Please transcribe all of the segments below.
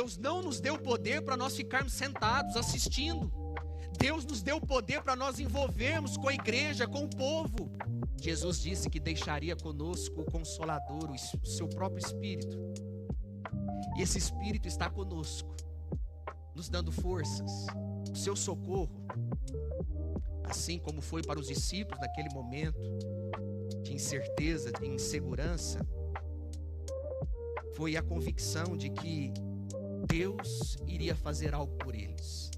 Deus não nos deu poder para nós ficarmos sentados assistindo. Deus nos deu poder para nós envolvermos com a igreja, com o povo. Jesus disse que deixaria conosco o Consolador, o seu próprio Espírito. E esse Espírito está conosco, nos dando forças, o seu socorro. Assim como foi para os discípulos naquele momento de incerteza, de insegurança, foi a convicção de que Deus iria fazer algo por eles.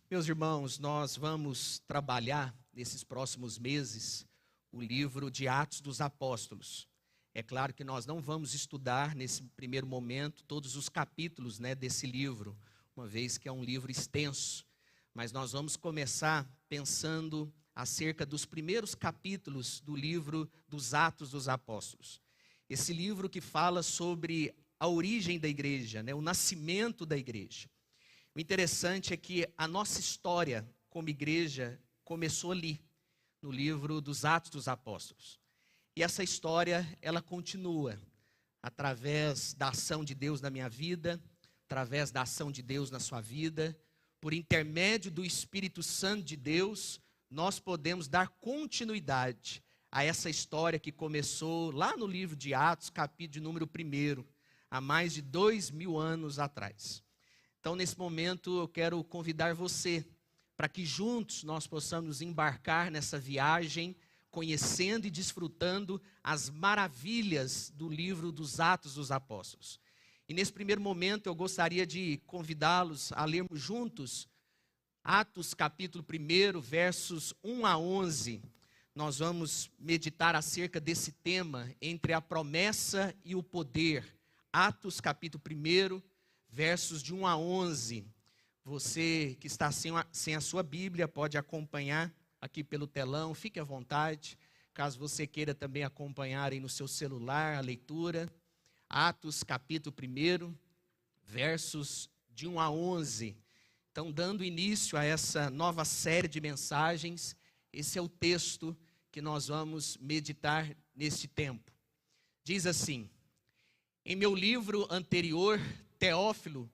Meus irmãos, nós vamos trabalhar nesses próximos meses o livro de Atos dos Apóstolos. É claro que nós não vamos estudar nesse primeiro momento todos os capítulos, desse livro, uma vez que é um livro extenso. Mas nós vamos começar pensando acerca dos primeiros capítulos do livro dos Atos dos Apóstolos. Esse livro que fala sobre a origem da igreja, o nascimento da igreja. O interessante é que a nossa história como igreja começou ali, no livro dos Atos dos Apóstolos. E essa história, ela continua através da ação de Deus na minha vida, através da ação de Deus na sua vida, por intermédio do Espírito Santo de Deus, nós podemos dar continuidade a essa história que começou lá no livro de Atos, capítulo de número 1, há mais de 2000 anos atrás. Então, nesse momento, eu quero convidar você para que juntos nós possamos embarcar nessa viagem, conhecendo e desfrutando as maravilhas do livro dos Atos dos Apóstolos. E nesse primeiro momento, eu gostaria de convidá-los a lermos juntos Atos capítulo 1, versos 1 a 11. Nós vamos meditar acerca desse tema, entre a promessa e o poder. Atos capítulo 1, versos de 1 a 11. Você que está sem a sua Bíblia pode acompanhar aqui pelo telão, fique à vontade. Caso você queira também acompanhar aí no seu celular a leitura. Atos capítulo 1, versos de 1 a 11. Então, dando início a essa nova série de mensagens, esse é o texto que nós vamos meditar neste tempo. Diz assim: em meu livro anterior, Teófilo,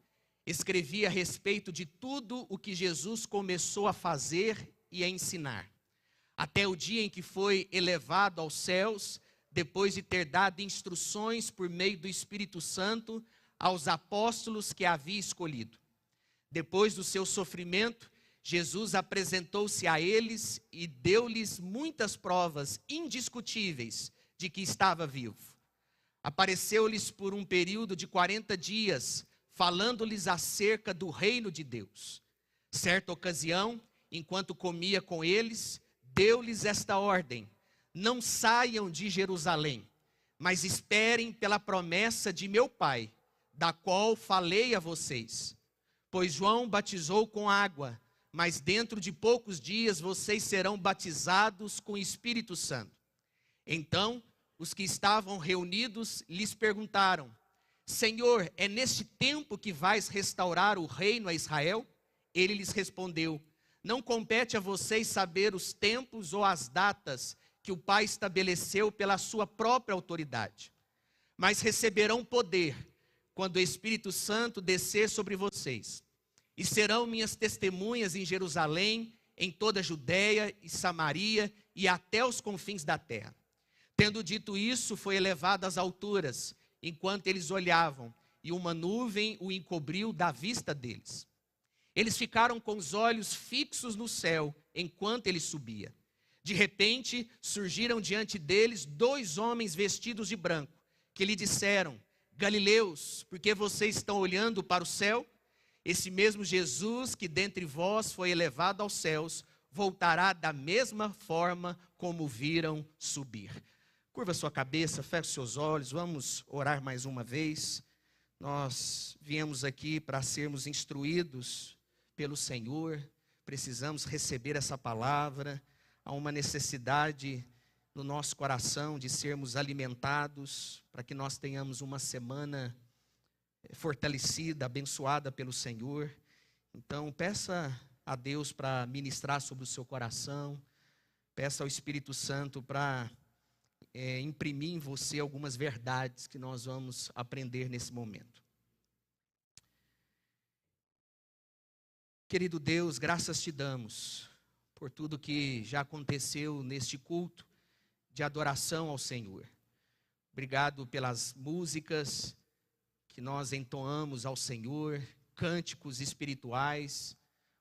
escrevi a respeito de tudo o que Jesus começou a fazer e a ensinar, até o dia em que foi elevado aos céus, depois de ter dado instruções por meio do Espírito Santo aos apóstolos que havia escolhido. Depois do seu sofrimento, Jesus apresentou-se a eles e deu-lhes muitas provas indiscutíveis de que estava vivo. Apareceu-lhes por um período de 40 dias, falando-lhes acerca do reino de Deus. Certa ocasião, enquanto comia com eles, deu-lhes esta ordem: não saiam de Jerusalém, mas esperem pela promessa de meu Pai, da qual falei a vocês. Pois João batizou com água, mas dentro de poucos dias vocês serão batizados com o Espírito Santo. Então, os que estavam reunidos lhes perguntaram: Senhor, é neste tempo que vais restaurar o reino a Israel? Ele lhes respondeu: não compete a vocês saber os tempos ou as datas que o Pai estabeleceu pela sua própria autoridade. Mas receberão poder quando o Espírito Santo descer sobre vocês. E serão minhas testemunhas em Jerusalém, em toda a Judéia e Samaria e até os confins da terra. Tendo dito isso, foi elevado às alturas, enquanto eles olhavam, e uma nuvem o encobriu da vista deles. Eles ficaram com os olhos fixos no céu, enquanto ele subia. De repente, surgiram diante deles 2 homens vestidos de branco, que lhe disseram: Galileus, por que vocês estão olhando para o céu? Esse mesmo Jesus que dentre vós foi elevado aos céus, voltará da mesma forma como viram subir. Curva sua cabeça, feche seus olhos, vamos orar mais uma vez. Nós viemos aqui para sermos instruídos pelo Senhor, precisamos receber essa palavra. Há uma necessidade no nosso coração de sermos alimentados, para que nós tenhamos uma semana fortalecida, abençoada pelo Senhor. Então, peça a Deus para ministrar sobre o seu coração, peça ao Espírito Santo para imprimir em você algumas verdades que nós vamos aprender nesse momento. Querido Deus, graças te damos por tudo que já aconteceu neste culto de adoração ao Senhor. Obrigado pelas músicas que nós entoamos ao Senhor, cânticos espirituais.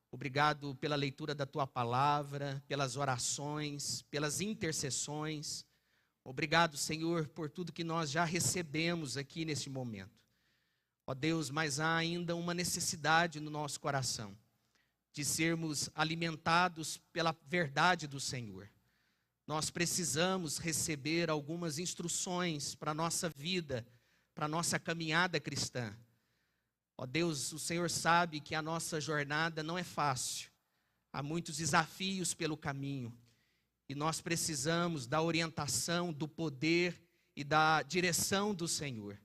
Obrigado pela leitura da tua palavra, pelas orações, pelas intercessões. Obrigado, Senhor, por tudo que nós já recebemos aqui neste momento. Ó Deus, mas há ainda uma necessidade no nosso coração de sermos alimentados pela verdade do Senhor. Nós precisamos receber algumas instruções para a nossa vida, para a nossa caminhada cristã. Ó Deus, o Senhor sabe que a nossa jornada não é fácil. Há muitos desafios pelo caminho. E nós precisamos da orientação, do poder e da direção do Senhor.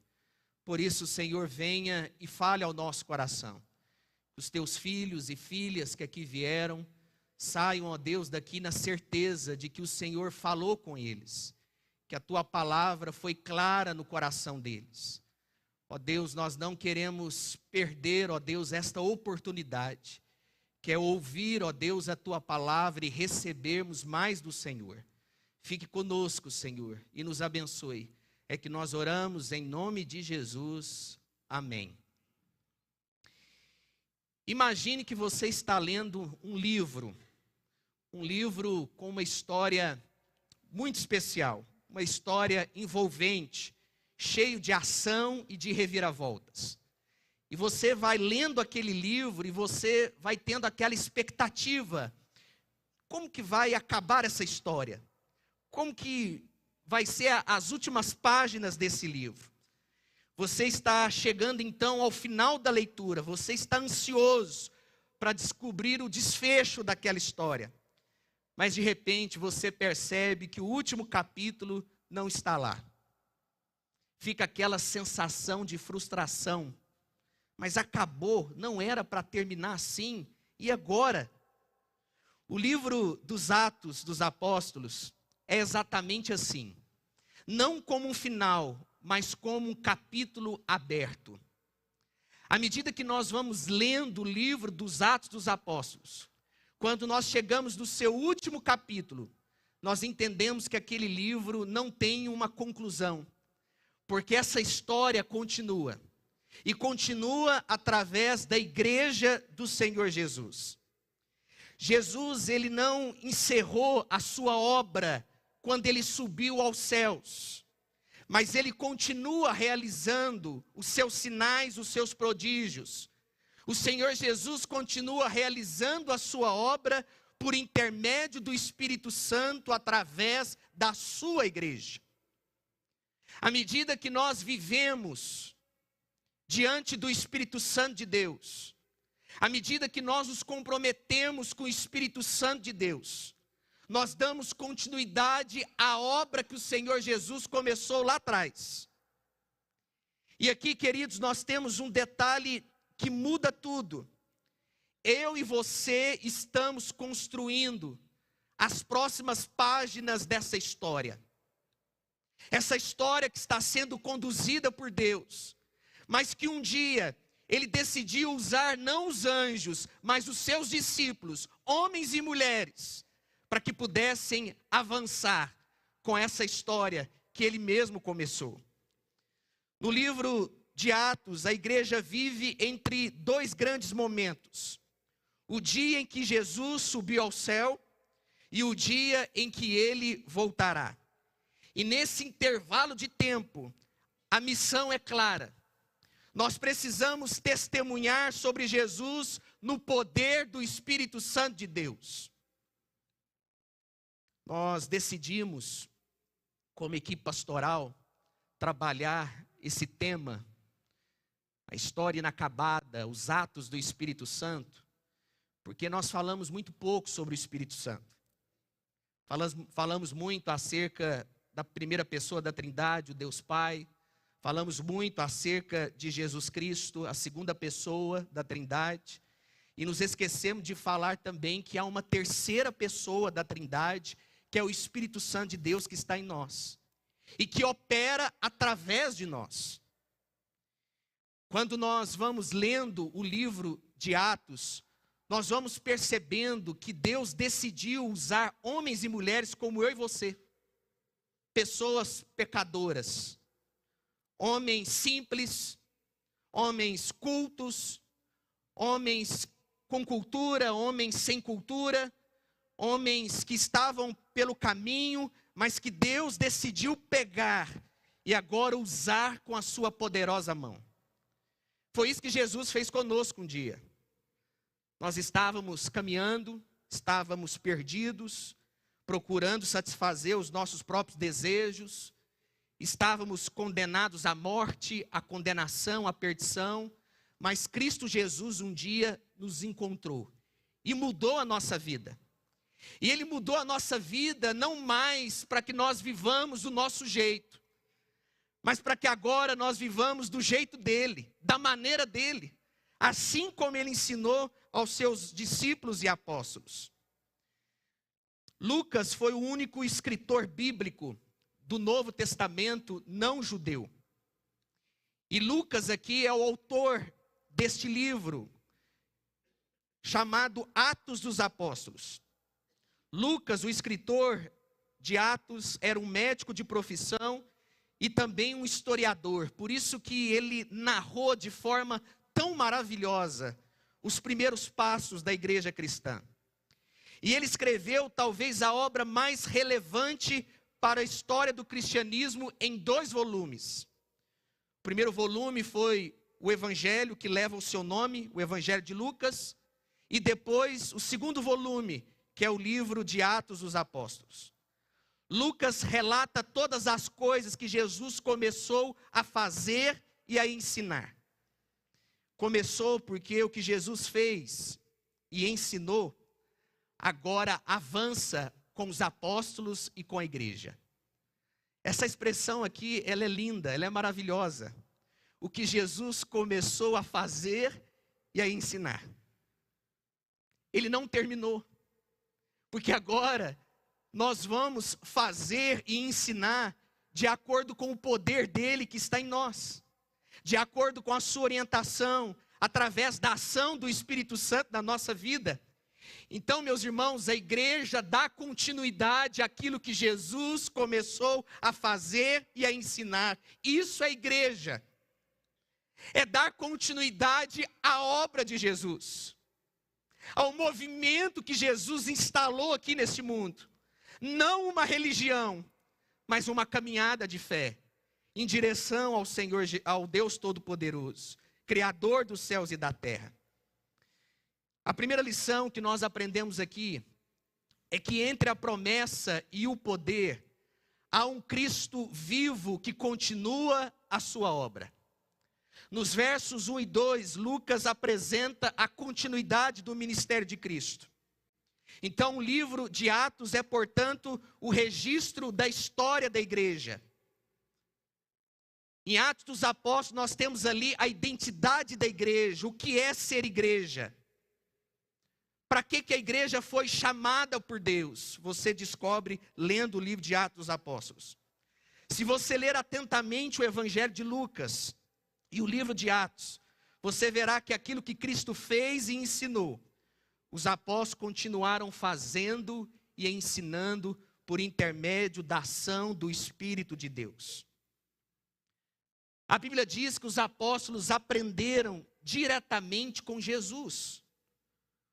Por isso, Senhor, venha e fale ao nosso coração. Os teus filhos e filhas que aqui vieram, saiam, ó Deus, daqui na certeza de que o Senhor falou com eles, que a tua palavra foi clara no coração deles. Ó Deus, nós não queremos perder, ó Deus, esta oportunidade, que é ouvir, ó Deus, a tua palavra e recebermos mais do Senhor. Fique conosco, Senhor, e nos abençoe. É que nós oramos em nome de Jesus. Amém. Imagine que você está lendo um livro com uma história muito especial, uma história envolvente, cheio de ação e de reviravoltas. E você vai lendo aquele livro e você vai tendo aquela expectativa. Como que vai acabar essa história? Como que vai ser as últimas páginas desse livro? Você está chegando então ao final da leitura, você está ansioso para descobrir o desfecho daquela história. Mas de repente você percebe que o último capítulo não está lá. Fica aquela sensação de frustração. Mas acabou, não era para terminar assim, e agora? O livro dos Atos dos Apóstolos é exatamente assim. Não como um final, mas como um capítulo aberto. À medida que nós vamos lendo o livro dos Atos dos Apóstolos, quando nós chegamos no seu último capítulo, nós entendemos que aquele livro não tem uma conclusão, porque essa história continua, e continua através da igreja do Senhor Jesus. Jesus, ele não encerrou a sua obra quando ele subiu aos céus, mas ele continua realizando os seus sinais, os seus prodígios. O Senhor Jesus continua realizando a sua obra por intermédio do Espírito Santo através da sua igreja. À medida que nós vivemos diante do Espírito Santo de Deus, à medida que nós nos comprometemos com o Espírito Santo de Deus, nós damos continuidade à obra que o Senhor Jesus começou lá atrás. E aqui, queridos, nós temos um detalhe que muda tudo. Eu e você estamos construindo as próximas páginas dessa história. Essa história que está sendo conduzida por Deus, mas que um dia Ele decidiu usar não os anjos, mas os seus discípulos, homens e mulheres, para que pudessem avançar com essa história que Ele mesmo começou. No livro de Atos, a igreja vive entre dois grandes momentos. O dia em que Jesus subiu ao céu e o dia em que Ele voltará. E nesse intervalo de tempo, a missão é clara. Nós precisamos testemunhar sobre Jesus no poder do Espírito Santo de Deus. Nós decidimos, como equipe pastoral, trabalhar esse tema, a história inacabada, os atos do Espírito Santo, porque nós falamos muito pouco sobre o Espírito Santo. Falamos muito acerca da primeira pessoa da Trindade, o Deus Pai. Falamos muito acerca de Jesus Cristo, a segunda pessoa da Trindade. E nos esquecemos de falar também que há uma terceira pessoa da Trindade, que é o Espírito Santo de Deus que está em nós. E que opera através de nós. Quando nós vamos lendo o livro de Atos, nós vamos percebendo que Deus decidiu usar homens e mulheres como eu e você. Pessoas pecadoras. Homens simples, homens cultos, homens com cultura, homens sem cultura, homens que estavam pelo caminho, mas que Deus decidiu pegar e agora usar com a sua poderosa mão. Foi isso que Jesus fez conosco um dia. Nós estávamos caminhando, estávamos perdidos, procurando satisfazer os nossos próprios desejos, estávamos condenados à morte, à condenação, à perdição, mas Cristo Jesus um dia nos encontrou e mudou a nossa vida. E Ele mudou a nossa vida não mais para que nós vivamos do nosso jeito, mas para que agora nós vivamos do jeito dEle, da maneira dEle, assim como Ele ensinou aos seus discípulos e apóstolos. Lucas foi o único escritor bíblico do Novo Testamento não judeu. E Lucas aqui é o autor deste livro, chamado Atos dos Apóstolos. Lucas, o escritor de Atos, era um médico de profissão e também um historiador. Por isso que ele narrou de forma tão maravilhosa os primeiros passos da igreja cristã. E ele escreveu talvez a obra mais relevante para a história do cristianismo em 2 volumes. O primeiro volume foi o Evangelho que leva o seu nome, o Evangelho de Lucas, e depois o segundo volume, que é o livro de Atos dos Apóstolos. Lucas relata todas as coisas que Jesus começou a fazer e a ensinar. Começou porque o que Jesus fez e ensinou, agora avança com os apóstolos e com a igreja. Essa expressão aqui, ela é linda, ela é maravilhosa. O que Jesus começou a fazer e a ensinar. Ele não terminou, porque agora nós vamos fazer e ensinar de acordo com o poder dele que está em nós, de acordo com a sua orientação, através da ação do Espírito Santo na nossa vida. Então, meus irmãos, a igreja dá continuidade àquilo que Jesus começou a fazer e a ensinar. Isso é igreja. É dar continuidade à obra de Jesus, ao movimento que Jesus instalou aqui nesse mundo. Não uma religião, mas uma caminhada de fé, em direção ao Senhor, ao Deus Todo-Poderoso, Criador dos céus e da terra. A primeira lição que nós aprendemos aqui é que entre a promessa e o poder, há um Cristo vivo que continua a sua obra. Nos versos 1 e 2, Lucas apresenta a continuidade do ministério de Cristo. Então, o livro de Atos é, portanto, o registro da história da igreja. Em Atos dos Apóstolos, nós temos ali a identidade da igreja, o que é ser igreja. Para que a igreja foi chamada por Deus? Você descobre lendo o livro de Atos dos Apóstolos. Se você ler atentamente o Evangelho de Lucas e o livro de Atos, você verá que aquilo que Cristo fez e ensinou, os apóstolos continuaram fazendo e ensinando por intermédio da ação do Espírito de Deus. A Bíblia diz que os apóstolos aprenderam diretamente com Jesus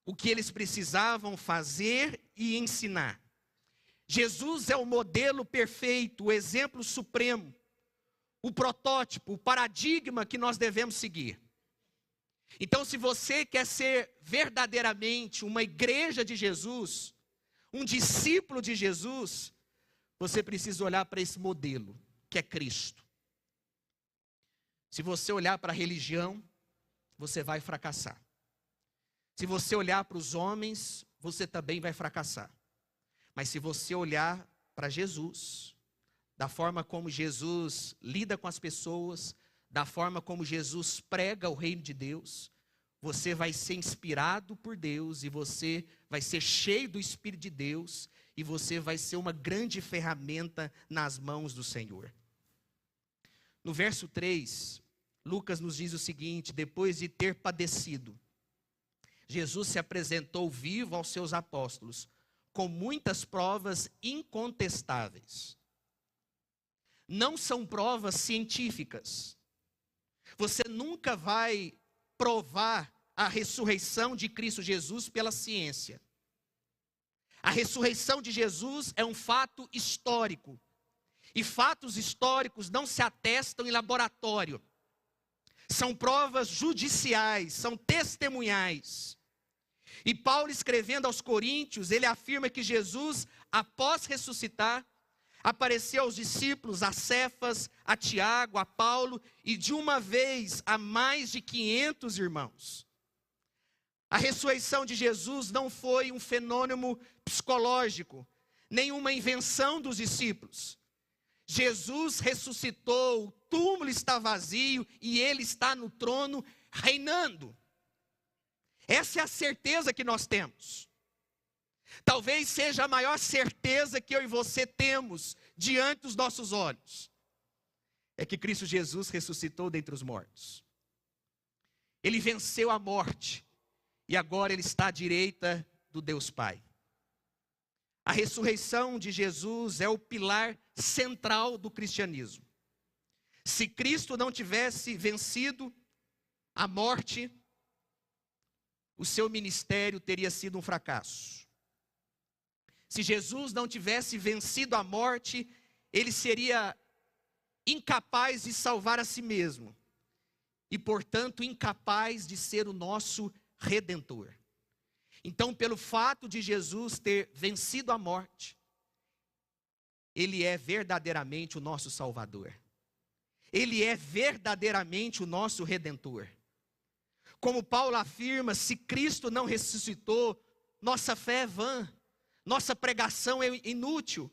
o que eles precisavam fazer e ensinar. Jesus é o modelo perfeito, o exemplo supremo, o protótipo, o paradigma que nós devemos seguir. Então, se você quer ser verdadeiramente uma igreja de Jesus, um discípulo de Jesus, você precisa olhar para esse modelo, que é Cristo. Se você olhar para a religião, você vai fracassar. Se você olhar para os homens, você também vai fracassar. Mas se você olhar para Jesus, da forma como Jesus lida com as pessoas, da forma como Jesus prega o reino de Deus, você vai ser inspirado por Deus e você vai ser cheio do Espírito de Deus e você vai ser uma grande ferramenta nas mãos do Senhor. No verso 3, Lucas nos diz o seguinte: depois de ter padecido, Jesus se apresentou vivo aos seus apóstolos, com muitas provas incontestáveis. Não são provas científicas. Você nunca vai provar a ressurreição de Cristo Jesus pela ciência. A ressurreição de Jesus é um fato histórico. E fatos históricos não se atestam em laboratório. São provas judiciais, são testemunhais. E Paulo, escrevendo aos Coríntios, ele afirma que Jesus, após ressuscitar, apareceu aos discípulos, a Cefas, a Tiago, a Paulo, e de uma vez a mais de 500 irmãos. A ressurreição de Jesus não foi um fenômeno psicológico, nem uma invenção dos discípulos. Jesus ressuscitou, o túmulo está vazio e ele está no trono reinando. Essa é a certeza que nós temos. Talvez seja a maior certeza que eu e você temos diante dos nossos olhos. É que Cristo Jesus ressuscitou dentre os mortos. Ele venceu a morte e agora ele está à direita do Deus Pai. A ressurreição de Jesus é o pilar central do cristianismo. Se Cristo não tivesse vencido a morte, o seu ministério teria sido um fracasso. Se Jesus não tivesse vencido a morte, ele seria incapaz de salvar a si mesmo. E, portanto, incapaz de ser o nosso Redentor. Então, pelo fato de Jesus ter vencido a morte, ele é verdadeiramente o nosso Salvador. Ele é verdadeiramente o nosso Redentor. Como Paulo afirma, se Cristo não ressuscitou, nossa fé é vã, nossa pregação é inútil,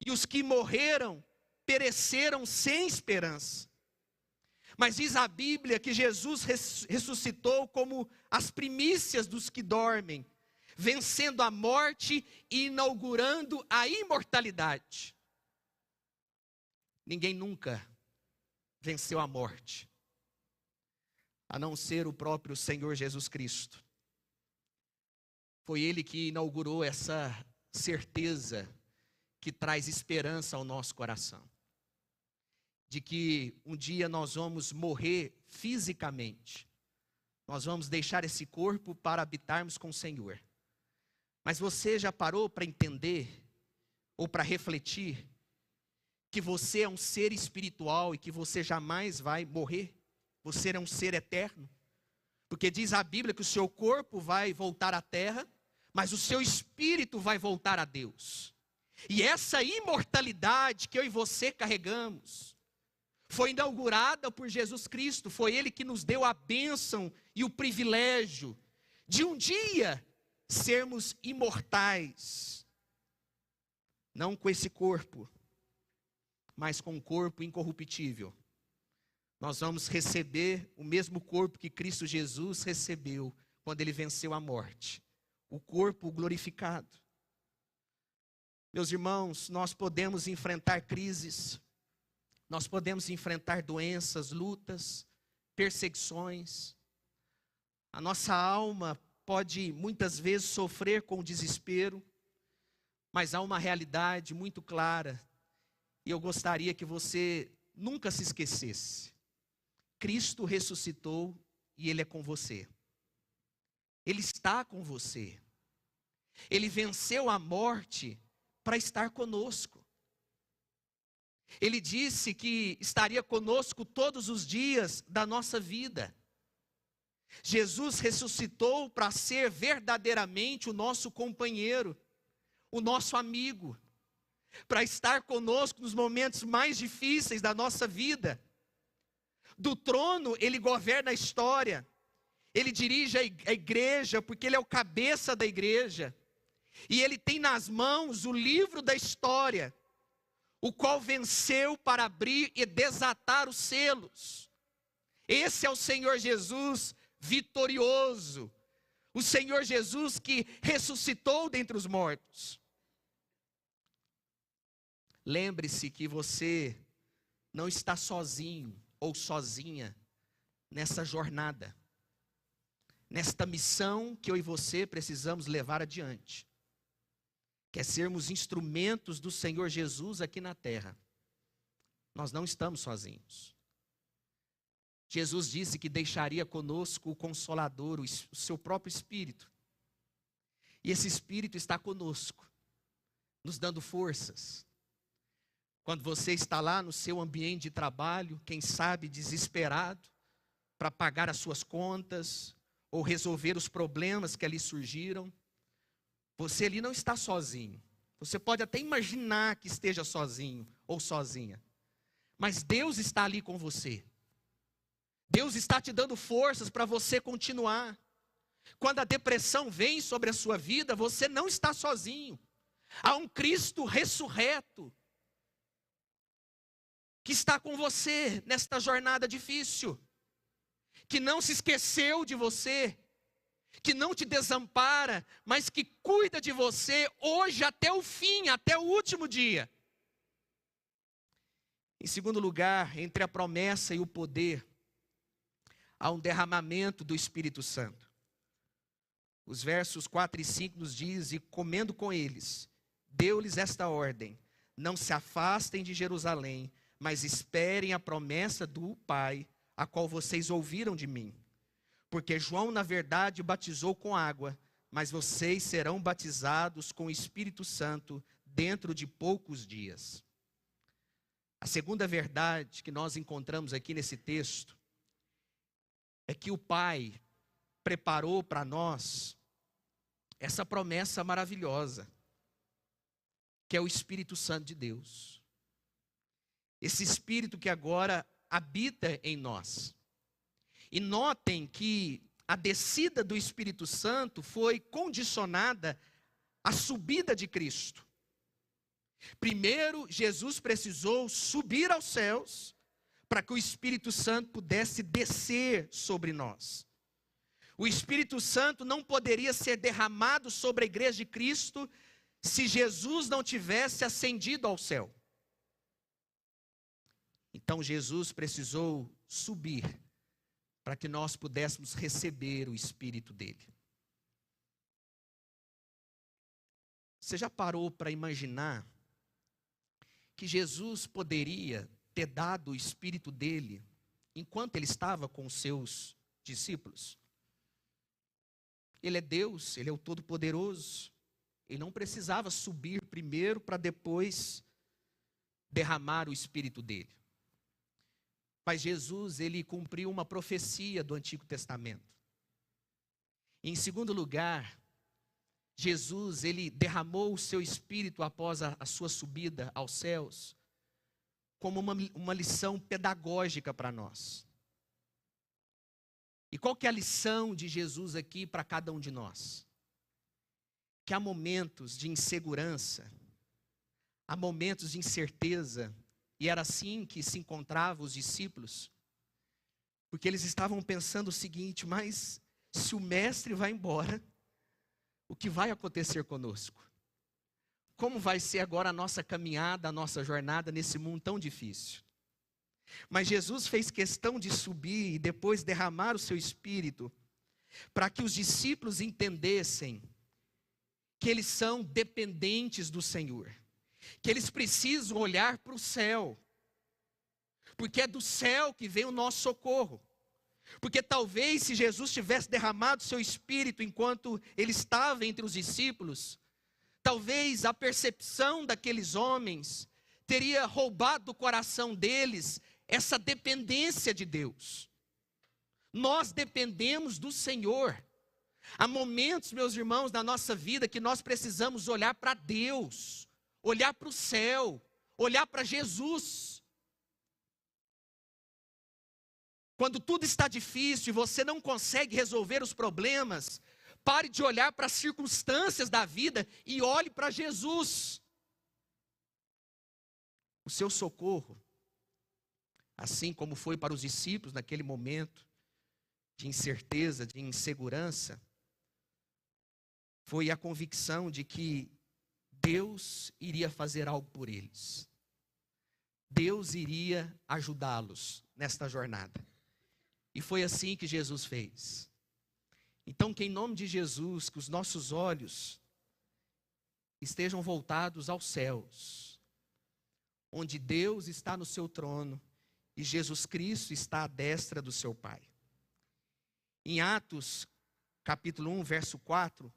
e os que morreram pereceram sem esperança. Mas diz a Bíblia que Jesus ressuscitou como as primícias dos que dormem, vencendo a morte e inaugurando a imortalidade. Ninguém nunca venceu a morte, a não ser o próprio Senhor Jesus Cristo. Foi Ele que inaugurou essa certeza que traz esperança ao nosso coração. De que um dia nós vamos morrer fisicamente. Nós vamos deixar esse corpo para habitarmos com o Senhor. Mas você já parou para entender, ou para refletir, que você é um ser espiritual e que você jamais vai morrer? Você é um ser eterno? Porque diz a Bíblia que o seu corpo vai voltar à terra, mas o seu espírito vai voltar a Deus. E essa imortalidade que eu e você carregamos, foi inaugurada por Jesus Cristo. Foi Ele que nos deu a bênção e o privilégio de um dia sermos imortais. Não com esse corpo, mas com um corpo incorruptível. Nós vamos receber o mesmo corpo que Cristo Jesus recebeu quando Ele venceu a morte. O corpo glorificado. Meus irmãos, nós podemos enfrentar crises, nós podemos enfrentar doenças, lutas, perseguições. A nossa alma pode muitas vezes sofrer com o desespero, mas há uma realidade muito clara, e eu gostaria que você nunca se esquecesse. Cristo ressuscitou e Ele é com você. Ele está com você. Ele venceu a morte para estar conosco. Ele disse que estaria conosco todos os dias da nossa vida. Jesus ressuscitou para ser verdadeiramente o nosso companheiro, o nosso amigo, para estar conosco nos momentos mais difíceis da nossa vida. Do trono, Ele governa a história, Ele dirige a igreja, porque Ele é o cabeça da igreja. E ele tem nas mãos o livro da história, o qual venceu para abrir e desatar os selos. Esse é o Senhor Jesus vitorioso, o Senhor Jesus que ressuscitou dentre os mortos. Lembre-se que você não está sozinho ou sozinha nessa jornada, nesta missão que eu e você precisamos levar adiante, que é sermos instrumentos do Senhor Jesus aqui na terra. Nós não estamos sozinhos. Jesus disse que deixaria conosco o Consolador, o seu próprio Espírito. E esse Espírito está conosco, nos dando forças. Quando você está lá no seu ambiente de trabalho, quem sabe desesperado, para pagar as suas contas, ou resolver os problemas que ali surgiram, você ali não está sozinho. Você pode até imaginar que esteja sozinho ou sozinha, mas Deus está ali com você. Deus está te dando forças para você continuar. Quando a depressão vem sobre a sua vida, você não está sozinho. Há um Cristo ressurreto que está com você nesta jornada difícil, que não se esqueceu de você, que não te desampara, mas que cuida de você hoje até o fim, até o último dia. Em segundo lugar, entre a promessa e o poder, há um derramamento do Espírito Santo. Os versos 4 e 5 nos diz: e comendo com eles, deu-lhes esta ordem: não se afastem de Jerusalém, mas esperem a promessa do Pai, a qual vocês ouviram de mim. Porque João, na verdade, batizou com água, mas vocês serão batizados com o Espírito Santo dentro de poucos dias. A segunda verdade que nós encontramos aqui nesse texto é que o Pai preparou para nós essa promessa maravilhosa, que é o Espírito Santo de Deus. Esse Espírito que agora habita em nós. E notem que a descida do Espírito Santo foi condicionada à subida de Cristo. Primeiro, Jesus precisou subir aos céus para que o Espírito Santo pudesse descer sobre nós. O Espírito Santo não poderia ser derramado sobre a igreja de Cristo se Jesus não tivesse ascendido ao céu. Então Jesus precisou subir para que nós pudéssemos receber o Espírito dele. Você já parou para imaginar que Jesus poderia ter dado o Espírito dele enquanto ele estava com os seus discípulos? Ele é Deus, ele é o Todo-Poderoso. Ele não precisava subir primeiro para depois derramar o Espírito dele. Mas Jesus, ele cumpriu uma profecia do Antigo Testamento. Em segundo lugar, Jesus, ele derramou o seu Espírito após a sua subida aos céus, como uma lição pedagógica para nós. E qual que é a lição de Jesus aqui para cada um de nós? Que há momentos de insegurança, há momentos de incerteza, e era assim que se encontravam os discípulos, porque eles estavam pensando o seguinte: mas se o mestre vai embora, o que vai acontecer conosco? Como vai ser agora a nossa caminhada, a nossa jornada nesse mundo tão difícil? Mas Jesus fez questão de subir e depois derramar o seu Espírito, para que os discípulos entendessem que eles são dependentes do Senhor, que eles precisam olhar para o céu, porque é do céu que vem o nosso socorro. Porque talvez se Jesus tivesse derramado seu Espírito enquanto ele estava entre os discípulos, talvez a percepção daqueles homens teria roubado do coração deles essa dependência de Deus. Nós dependemos do Senhor. Há momentos, meus irmãos, na nossa vida que nós precisamos olhar para Deus, olhar para o céu, olhar para Jesus. Quando tudo está difícil e você não consegue resolver os problemas, Pare de olhar para as circunstâncias da vida e olhe para Jesus. O seu socorro, assim como foi para os discípulos naquele momento de incerteza, de insegurança, foi a convicção de que Deus iria fazer algo por eles. Deus iria ajudá-los nesta jornada. E foi assim que Jesus fez. Então, que em nome de Jesus, que os nossos olhos estejam voltados aos céus, onde Deus está no seu trono e Jesus Cristo está à destra do seu Pai. Em Atos, capítulo 1, verso 4,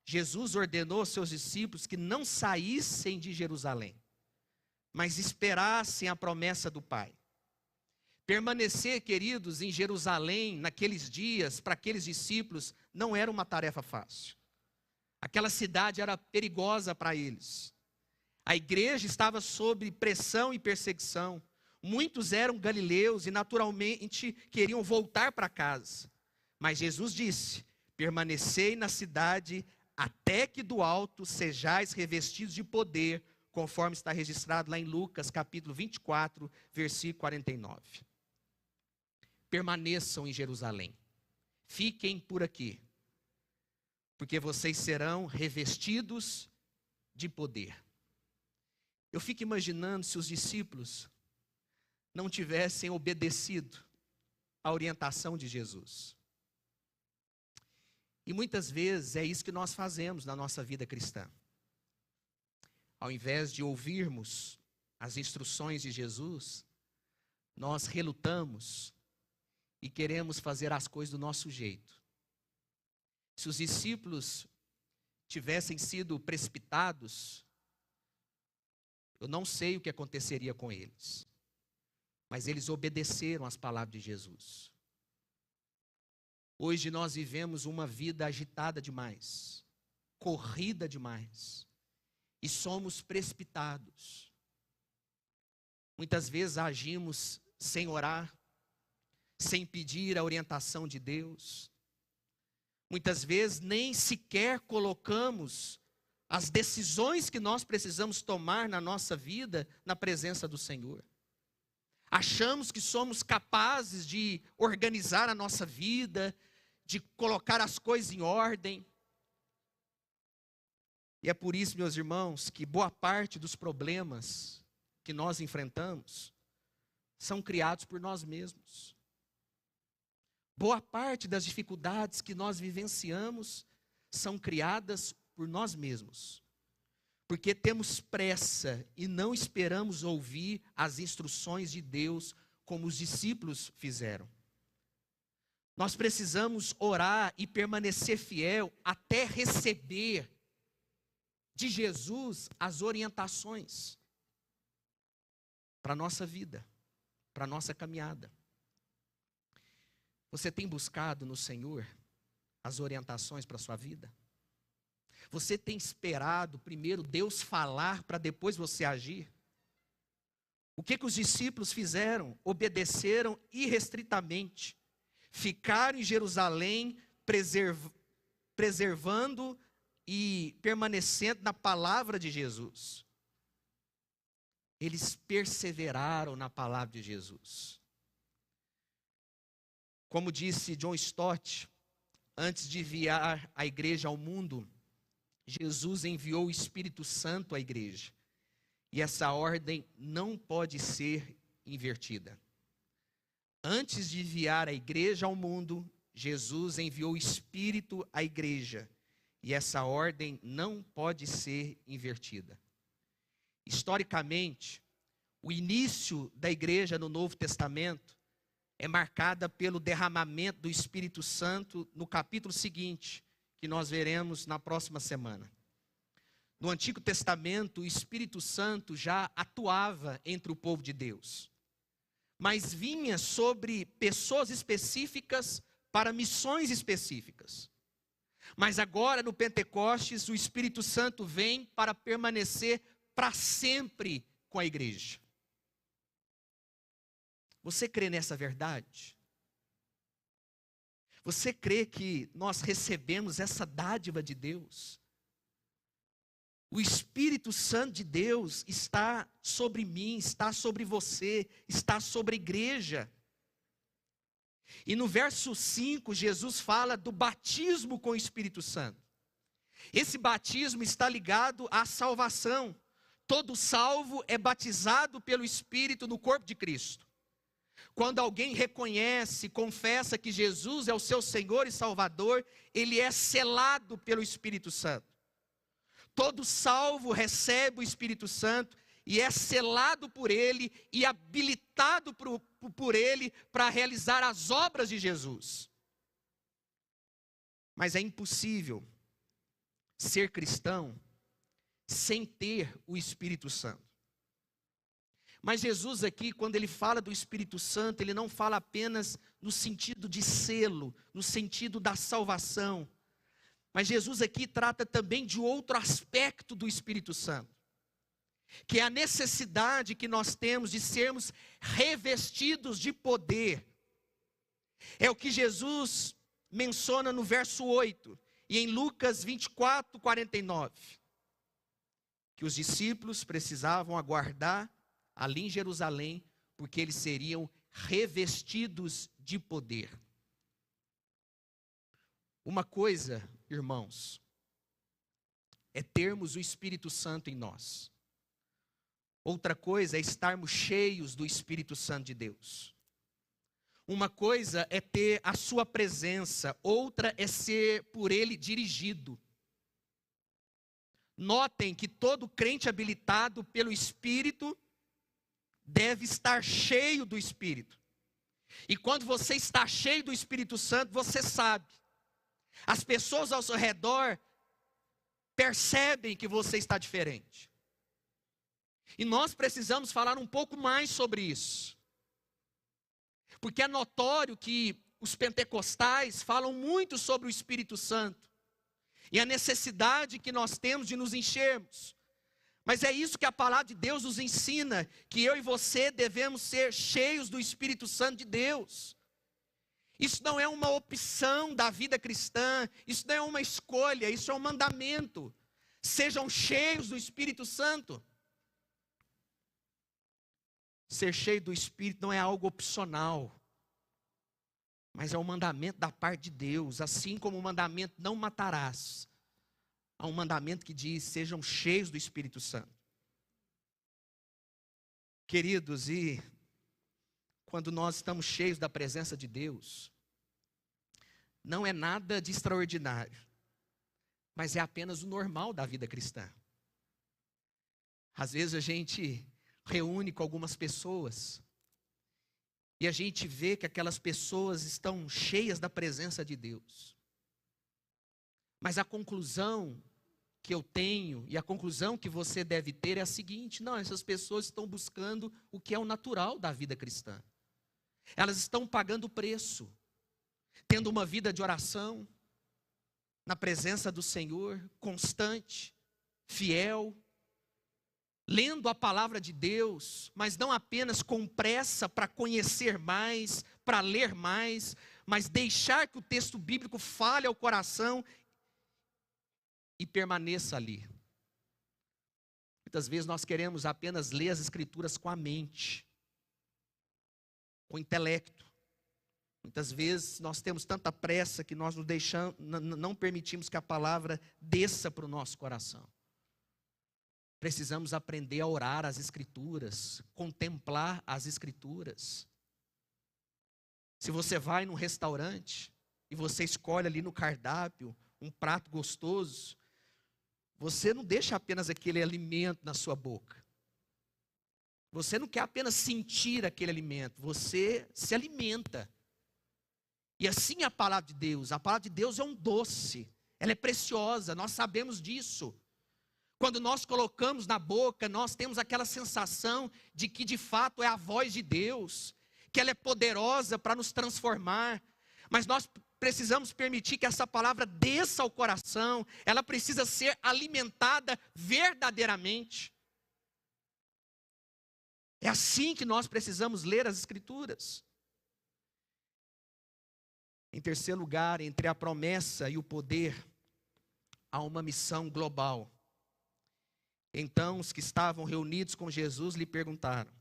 Jesus ordenou aos seus discípulos que não saíssem de Jerusalém, mas esperassem a promessa do Pai. Permanecer, queridos, em Jerusalém naqueles dias, para aqueles discípulos, não era uma tarefa fácil. Aquela cidade era perigosa para eles. A igreja estava sob pressão e perseguição. Muitos eram galileus e naturalmente queriam voltar para casa. Mas Jesus disse: permanecei na cidade até que do alto sejais revestidos de poder, conforme está registrado lá em Lucas, capítulo 24, versículo 49. Permaneçam em Jerusalém. Fiquem por aqui, porque vocês serão revestidos de poder. Eu fico imaginando se os discípulos não tivessem obedecido à orientação de Jesus. E muitas vezes é isso que nós fazemos na nossa vida cristã. Ao invés de ouvirmos as instruções de Jesus, nós relutamos e queremos fazer as coisas do nosso jeito. Se os discípulos tivessem sido precipitados, eu não sei o que aconteceria com eles. Mas eles obedeceram às palavras de Jesus. Hoje nós vivemos uma vida agitada demais, corrida demais, e somos precipitados. Muitas vezes agimos sem orar, sem pedir a orientação de Deus. Muitas vezes nem sequer colocamos as decisões que nós precisamos tomar na nossa vida na presença do Senhor. Achamos que somos capazes de organizar a nossa vida, de colocar as coisas em ordem. E é por isso, meus irmãos, que boa parte dos problemas que nós enfrentamos são criados por nós mesmos. Boa parte das dificuldades que nós vivenciamos são criadas por nós mesmos. Porque temos pressa e não esperamos ouvir as instruções de Deus como os discípulos fizeram. Nós precisamos orar e permanecer fiel até receber de Jesus as orientações para a nossa vida, para a nossa caminhada. Você tem buscado no Senhor as orientações para a sua vida? Você tem esperado primeiro Deus falar para depois você agir? O que os discípulos fizeram? Obedeceram irrestritamente. Ficaram em Jerusalém preservando e permanecendo na palavra de Jesus. Eles perseveraram na palavra de Jesus. Como disse John Stott, antes de enviar a igreja ao mundo, Jesus enviou o Espírito Santo à igreja. E essa ordem não pode ser invertida. Antes de enviar a igreja ao mundo, Jesus enviou o Espírito à igreja. E essa ordem não pode ser invertida. Historicamente, o início da igreja no Novo Testamento é marcada pelo derramamento do Espírito Santo no capítulo seguinte, que nós veremos na próxima semana. No Antigo Testamento, o Espírito Santo já atuava entre o povo de Deus, mas vinha sobre pessoas específicas para missões específicas. Mas agora, no Pentecostes, o Espírito Santo vem para permanecer para sempre com a igreja. Você crê nessa verdade? Você crê que nós recebemos essa dádiva de Deus? O Espírito Santo de Deus está sobre mim, está sobre você, está sobre a igreja. E no verso 5, Jesus fala do batismo com o Espírito Santo. Esse batismo está ligado à salvação. Todo salvo é batizado pelo Espírito no corpo de Cristo. Quando alguém reconhece, confessa que Jesus é o seu Senhor e Salvador, ele é selado pelo Espírito Santo. Todo salvo recebe o Espírito Santo e é selado por ele e habilitado por ele para realizar as obras de Jesus. Mas é impossível ser cristão sem ter o Espírito Santo. Mas Jesus aqui, quando ele fala do Espírito Santo, ele não fala apenas no sentido de selo, no sentido da salvação. Mas Jesus aqui trata também de outro aspecto do Espírito Santo, que é a necessidade que nós temos de sermos revestidos de poder. É o que Jesus menciona no verso 8 e em Lucas 24, 49. Que os discípulos precisavam aguardar ali em Jerusalém, porque eles seriam revestidos de poder. Uma coisa, irmãos, é termos o Espírito Santo em nós. Outra coisa é estarmos cheios do Espírito Santo de Deus. Uma coisa é ter a sua presença, outra é ser por ele dirigido. Notem que todo crente habilitado pelo Espírito deve estar cheio do Espírito. E quando você está cheio do Espírito Santo, você sabe. As pessoas ao seu redor percebem que você está diferente. E nós precisamos falar um pouco mais sobre isso. Porque é notório que os pentecostais falam muito sobre o Espírito Santo. E a necessidade que nós temos de nos enchermos. Mas é isso que a palavra de Deus nos ensina, que eu e você devemos ser cheios do Espírito Santo de Deus. Isso não é uma opção da vida cristã, isso não é uma escolha, isso é um mandamento. Sejam cheios do Espírito Santo. Ser cheio do Espírito não é algo opcional, mas é um mandamento da parte de Deus. Assim como o mandamento não matarás, há um mandamento que diz, sejam cheios do Espírito Santo. Queridos, e quando nós estamos cheios da presença de Deus, não é nada de extraordinário, mas é apenas o normal da vida cristã. Às vezes a gente reúne com algumas pessoas e a gente vê que aquelas pessoas estão cheias da presença de Deus. Mas a conclusão que eu tenho e a conclusão que você deve ter é a seguinte: não, essas pessoas estão buscando o que é o natural da vida cristã. Elas estão pagando o preço, tendo uma vida de oração, na presença do Senhor, constante, fiel, lendo a palavra de Deus, mas não apenas com pressa para conhecer mais, para ler mais, mas deixar que o texto bíblico fale ao coração e permaneça ali. Muitas vezes nós queremos apenas ler as Escrituras com a mente, com o intelecto. Muitas vezes nós temos tanta pressa que nós não permitimos que a palavra desça para o nosso coração. Precisamos aprender a orar as Escrituras, contemplar as Escrituras. Se você vai num restaurante e você escolhe ali no cardápio um prato gostoso, você não deixa apenas aquele alimento na sua boca. Você não quer apenas sentir aquele alimento, você se alimenta. E assim é a palavra de Deus. A palavra de Deus é um doce, ela é preciosa, nós sabemos disso. Quando nós colocamos na boca, nós temos aquela sensação de que de fato é a voz de Deus, que ela é poderosa para nos transformar. Mas nós precisamos permitir que essa palavra desça ao coração, ela precisa ser alimentada verdadeiramente. É assim que nós precisamos ler as Escrituras. Em terceiro lugar, entre a promessa e o poder, há uma missão global. Então, os que estavam reunidos com Jesus lhe perguntaram: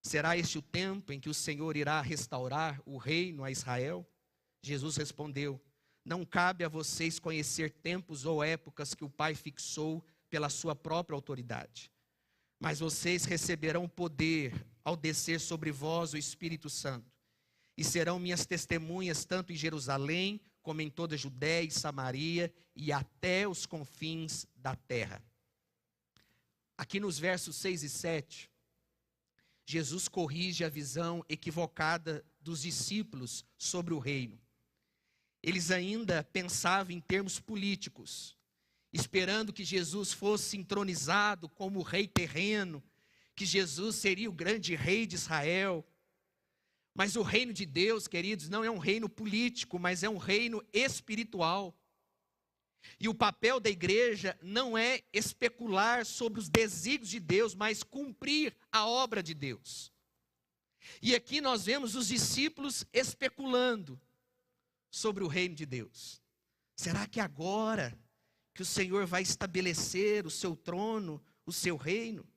será este o tempo em que o Senhor irá restaurar o reino a Israel? Jesus respondeu: não cabe a vocês conhecer tempos ou épocas que o Pai fixou pela sua própria autoridade. Mas vocês receberão poder ao descer sobre vós o Espírito Santo. E serão minhas testemunhas tanto em Jerusalém, como em toda a Judéia e Samaria e até os confins da terra. Aqui nos versos 6 e 7, Jesus corrige a visão equivocada dos discípulos sobre o reino. Eles ainda pensavam em termos políticos, esperando que Jesus fosse entronizado como o rei terreno, que Jesus seria o grande rei de Israel. Mas o reino de Deus, queridos, não é um reino político, mas é um reino espiritual. E o papel da igreja não é especular sobre os desígnios de Deus, mas cumprir a obra de Deus. E aqui nós vemos os discípulos especulando sobre o reino de Deus. Será que agora que o Senhor vai estabelecer o seu trono, o seu reino?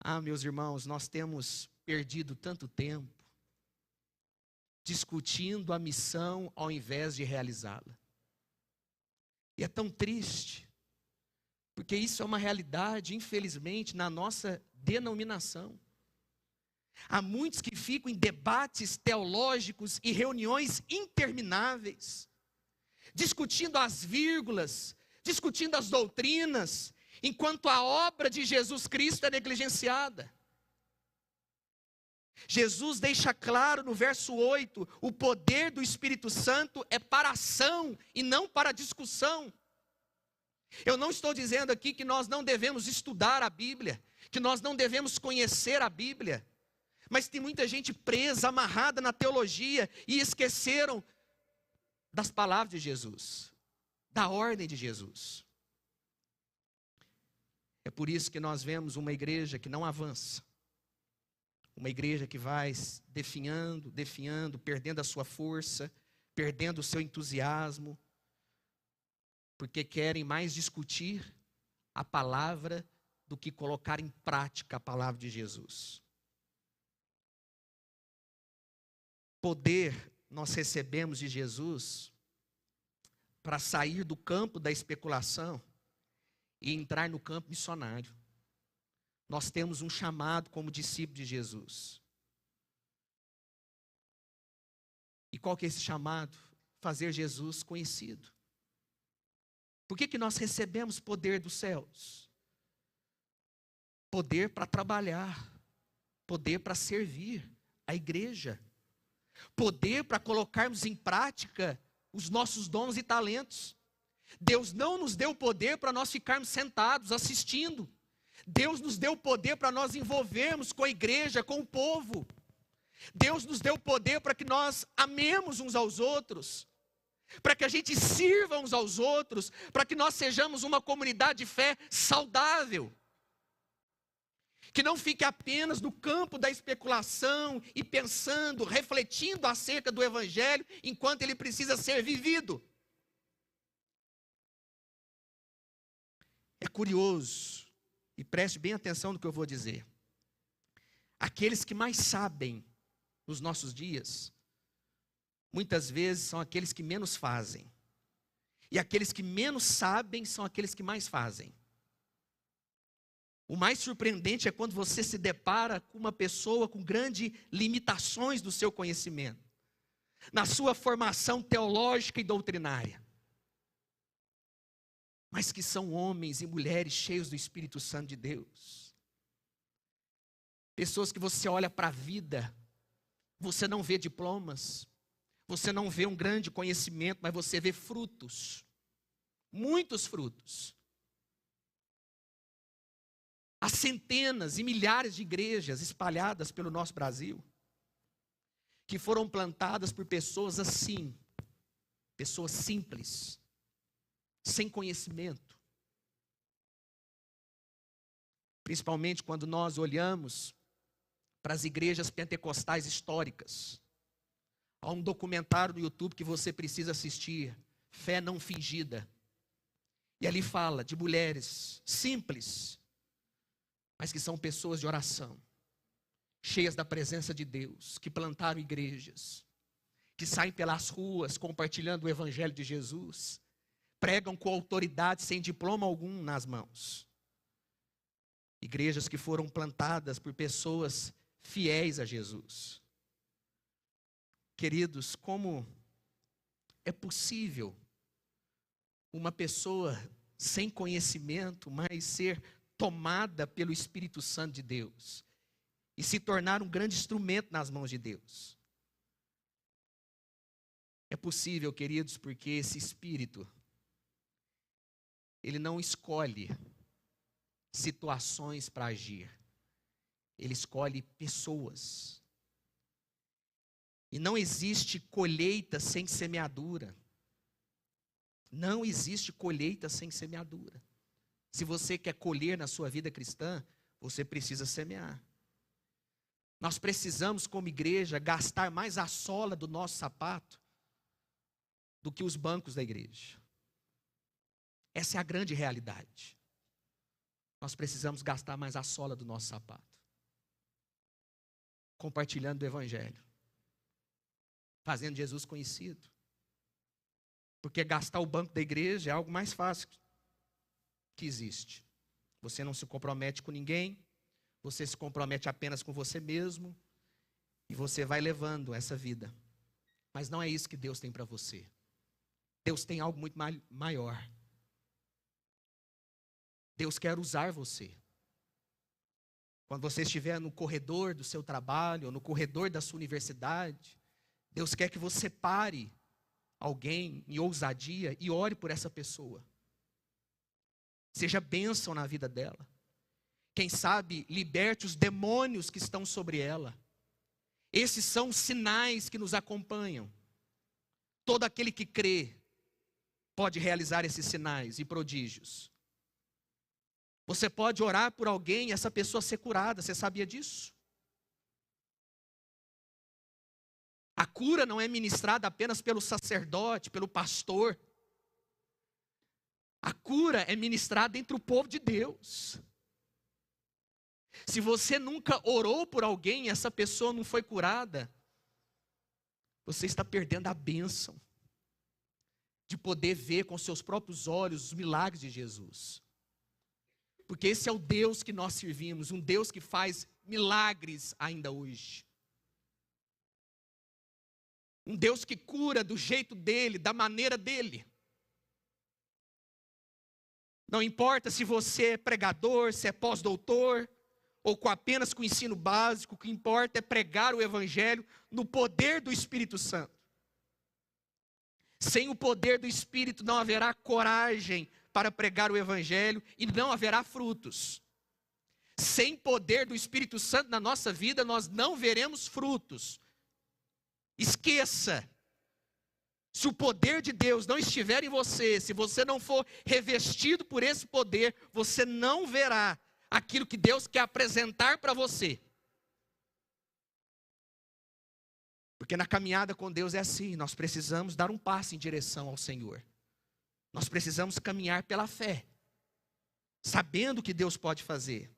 Ah, meus irmãos, nós temos perdido tanto tempo discutindo a missão ao invés de realizá-la. E é tão triste, porque isso é uma realidade, infelizmente, na nossa denominação. Há muitos que ficam em debates teológicos e reuniões intermináveis, discutindo as vírgulas, discutindo as doutrinas, enquanto a obra de Jesus Cristo é negligenciada. Jesus deixa claro no verso 8, o poder do Espírito Santo é para ação e não para discussão. Eu não estou dizendo aqui que nós não devemos estudar a Bíblia, que nós não devemos conhecer a Bíblia, mas tem muita gente presa, amarrada na teologia e esqueceram das palavras de Jesus, da ordem de Jesus. É por isso que nós vemos uma igreja que não avança. Uma igreja que vai definhando, perdendo a sua força, perdendo o seu entusiasmo, porque querem mais discutir a palavra do que colocar em prática a palavra de Jesus. Poder nós recebemos de Jesus para sair do campo da especulação e entrar no campo missionário. Nós temos um chamado como discípulo de Jesus. E qual que é esse chamado? Fazer Jesus conhecido. Por que nós recebemos poder dos céus? Poder para trabalhar, poder para servir a igreja, poder para colocarmos em prática os nossos dons e talentos. Deus não nos deu poder para nós ficarmos sentados assistindo. Deus nos deu poder para nós envolvermos com a igreja, com o povo. Deus nos deu poder para que nós amemos uns aos outros, para que a gente sirva uns aos outros, para que nós sejamos uma comunidade de fé saudável, que não fique apenas no campo da especulação e pensando, refletindo acerca do Evangelho, enquanto ele precisa ser vivido. É curioso, e preste bem atenção no que eu vou dizer. Aqueles que mais sabem nos nossos dias, muitas vezes são aqueles que menos fazem. E aqueles que menos sabem são aqueles que mais fazem. O mais surpreendente é quando você se depara com uma pessoa com grandes limitações do seu conhecimento, na sua formação teológica e doutrinária, mas que são homens e mulheres cheios do Espírito Santo de Deus. Pessoas que você olha para a vida, você não vê diplomas, você não vê um grande conhecimento, mas você vê frutos, muitos frutos. Há centenas e milhares de igrejas espalhadas pelo nosso Brasil, que foram plantadas por pessoas assim, pessoas simples, sem conhecimento. Principalmente quando nós olhamos para as igrejas pentecostais históricas. Há um documentário no YouTube que você precisa assistir, Fé Não Fingida. E ali fala de mulheres simples, mas que são pessoas de oração, cheias da presença de Deus, que plantaram igrejas, que saem pelas ruas compartilhando o Evangelho de Jesus, pregam com autoridade, sem diploma algum nas mãos. Igrejas que foram plantadas por pessoas fiéis a Jesus. Queridos, como é possível uma pessoa sem conhecimento, mas ser tomada pelo Espírito Santo de Deus e se tornar um grande instrumento nas mãos de Deus? É possível, queridos, porque esse Espírito, ele não escolhe situações para agir, ele escolhe pessoas. E não existe colheita sem semeadura. Não existe colheita sem semeadura. Se você quer colher na sua vida cristã, você precisa semear. Nós precisamos, como igreja, gastar mais a sola do nosso sapato do que os bancos da igreja. Essa é a grande realidade. Nós precisamos gastar mais a sola do nosso sapato, compartilhando o Evangelho, fazendo Jesus conhecido. Porque gastar o banco da igreja é algo mais fácil que existe. Você não se compromete com ninguém, você se compromete apenas com você mesmo, e você vai levando essa vida. Mas não é isso que Deus tem para você. Deus tem algo muito maior. Deus quer usar você. Quando você estiver no corredor do seu trabalho, ou no corredor da sua universidade, Deus quer que você pare alguém em ousadia e ore por essa pessoa. Seja bênção na vida dela. Quem sabe, liberte os demônios que estão sobre ela. Esses são os sinais que nos acompanham. Todo aquele que crê pode realizar esses sinais e prodígios. Você pode orar por alguém e essa pessoa ser curada. Você sabia disso? A cura não é ministrada apenas pelo sacerdote, pelo pastor. A cura é ministrada entre o povo de Deus. Se você nunca orou por alguém e essa pessoa não foi curada, você está perdendo a bênção de poder ver com seus próprios olhos os milagres de Jesus. Porque esse é o Deus que nós servimos, um Deus que faz milagres ainda hoje. Um Deus que cura do jeito dele, da maneira dele. Não importa se você é pregador, se é pós-doutor, ou apenas com ensino básico, o que importa é pregar o Evangelho no poder do Espírito Santo. Sem o poder do Espírito não haverá coragem para pregar o Evangelho e não haverá frutos. Sem poder do Espírito Santo na nossa vida, nós não veremos frutos. Esqueça. Se o poder de Deus não estiver em você, se você não for revestido por esse poder, você não verá aquilo que Deus quer apresentar para você. Porque na caminhada com Deus é assim, nós precisamos dar um passo em direção ao Senhor. Nós precisamos caminhar pela fé, sabendo o que Deus pode fazer.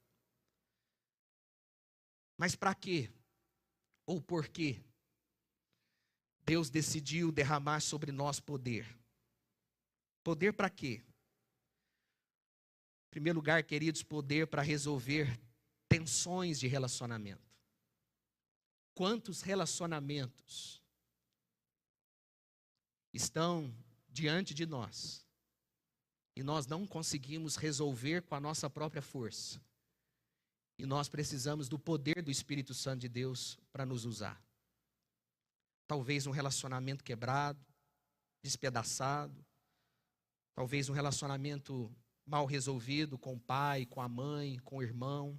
Mas para quê? Ou por quê? Deus decidiu derramar sobre nós poder. Poder para quê? Em primeiro lugar, queridos, poder para resolver tensões de relacionamento. Quantos relacionamentos estão diante de nós e nós não conseguimos resolver com a nossa própria força? E nós precisamos do poder do Espírito Santo de Deus para nos usar. Talvez um relacionamento quebrado, despedaçado. Talvez um relacionamento mal resolvido com o pai, com a mãe, com o irmão.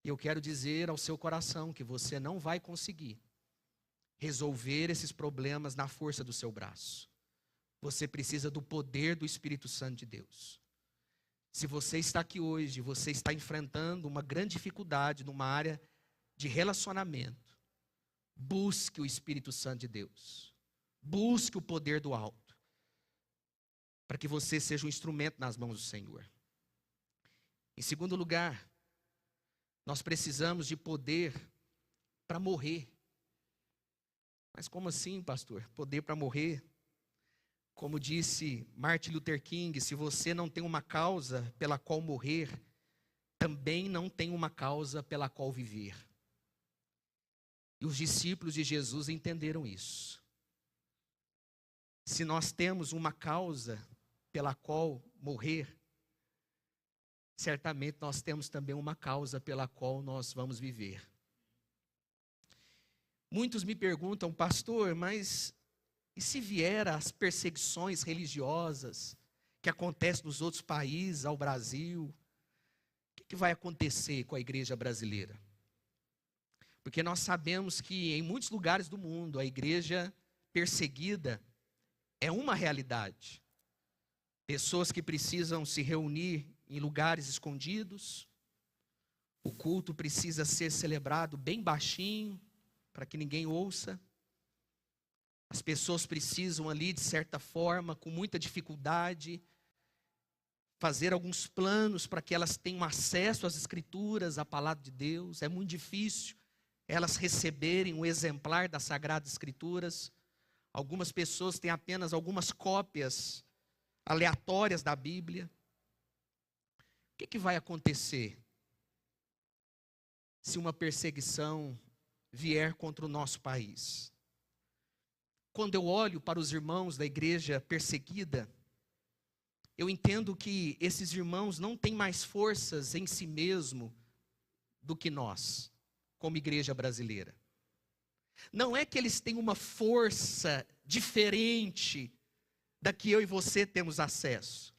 E eu quero dizer ao seu coração que você não vai conseguir resolver esses problemas na força do seu braço. Você precisa do poder do Espírito Santo de Deus. Se você está aqui hoje, você está enfrentando uma grande dificuldade numa área de relacionamento, Busque o Espírito Santo de Deus. Busque o poder do alto, para que você seja um instrumento nas mãos do Senhor. Em segundo lugar, nós precisamos de poder para morrer. Mas como assim, pastor? Poder para morrer? Como disse Martin Luther King, se você não tem uma causa pela qual morrer, também não tem uma causa pela qual viver. E os discípulos de Jesus entenderam isso. Se nós temos uma causa pela qual morrer, certamente nós temos também uma causa pela qual nós vamos viver. Muitos me perguntam, pastor, mas e se vier as perseguições religiosas que acontecem nos outros países, ao Brasil, o que vai acontecer com a igreja brasileira? Porque nós sabemos que em muitos lugares do mundo a igreja perseguida é uma realidade. Pessoas que precisam se reunir em lugares escondidos, o culto precisa ser celebrado bem baixinho, para que ninguém ouça. As pessoas precisam ali, de certa forma, com muita dificuldade, fazer alguns planos para que elas tenham acesso às Escrituras, à Palavra de Deus. É muito difícil elas receberem um exemplar das Sagradas Escrituras. Algumas pessoas têm apenas algumas cópias aleatórias da Bíblia. O que vai acontecer se uma perseguição vier contra o nosso país? Quando eu olho para os irmãos da igreja perseguida, eu entendo que esses irmãos não têm mais forças em si mesmo do que nós, como igreja brasileira. Não é que eles têm uma força diferente da que eu e você temos acesso.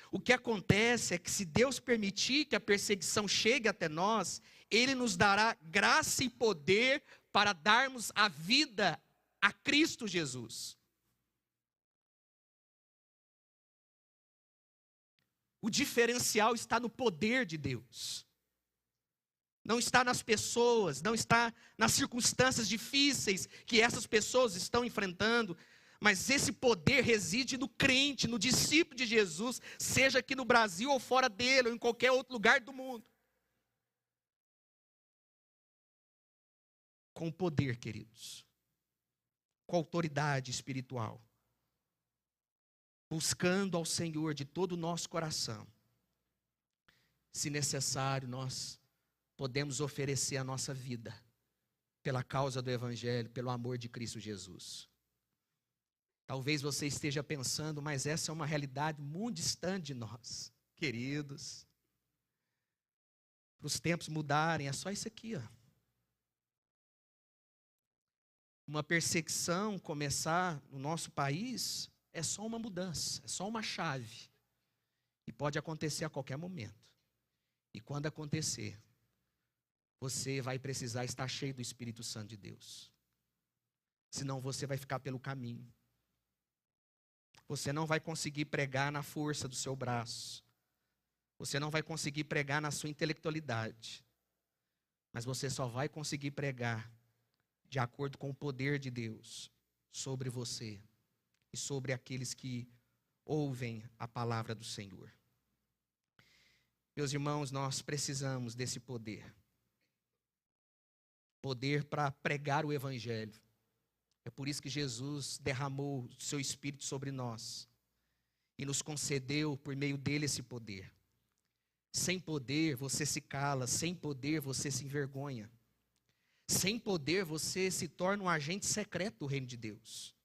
O que acontece é que, se Deus permitir que a perseguição chegue até nós, Ele nos dará graça e poder para darmos a vida a Cristo Jesus. O diferencial está no poder de Deus. Não está nas pessoas, não está nas circunstâncias difíceis que essas pessoas estão enfrentando, mas esse poder reside no crente, no discípulo de Jesus, seja aqui no Brasil ou fora dele, ou em qualquer outro lugar do mundo. Com poder, queridos, com autoridade espiritual, buscando ao Senhor de todo o nosso coração. Se necessário, nós podemos oferecer a nossa vida pela causa do Evangelho, pelo amor de Cristo Jesus. Talvez você esteja pensando, mas essa é uma realidade muito distante de nós, queridos. Para os tempos mudarem, é só isso aqui, ó. Uma perseguição começar no nosso país é só uma mudança, é só uma chave. E pode acontecer a qualquer momento. E quando acontecer, você vai precisar estar cheio do Espírito Santo de Deus. Senão você vai ficar pelo caminho. Você não vai conseguir pregar na força do seu braço. Você não vai conseguir pregar na sua intelectualidade. Mas você só vai conseguir pregar de acordo com o poder de Deus sobre você e sobre aqueles que ouvem a palavra do Senhor. Meus irmãos, nós precisamos desse poder. Poder para pregar o Evangelho. É por isso que Jesus derramou o seu Espírito sobre nós e nos concedeu por meio dele esse poder. Sem poder você se cala, sem poder você se envergonha. Sem poder você se torna um agente secreto do reino de Deus.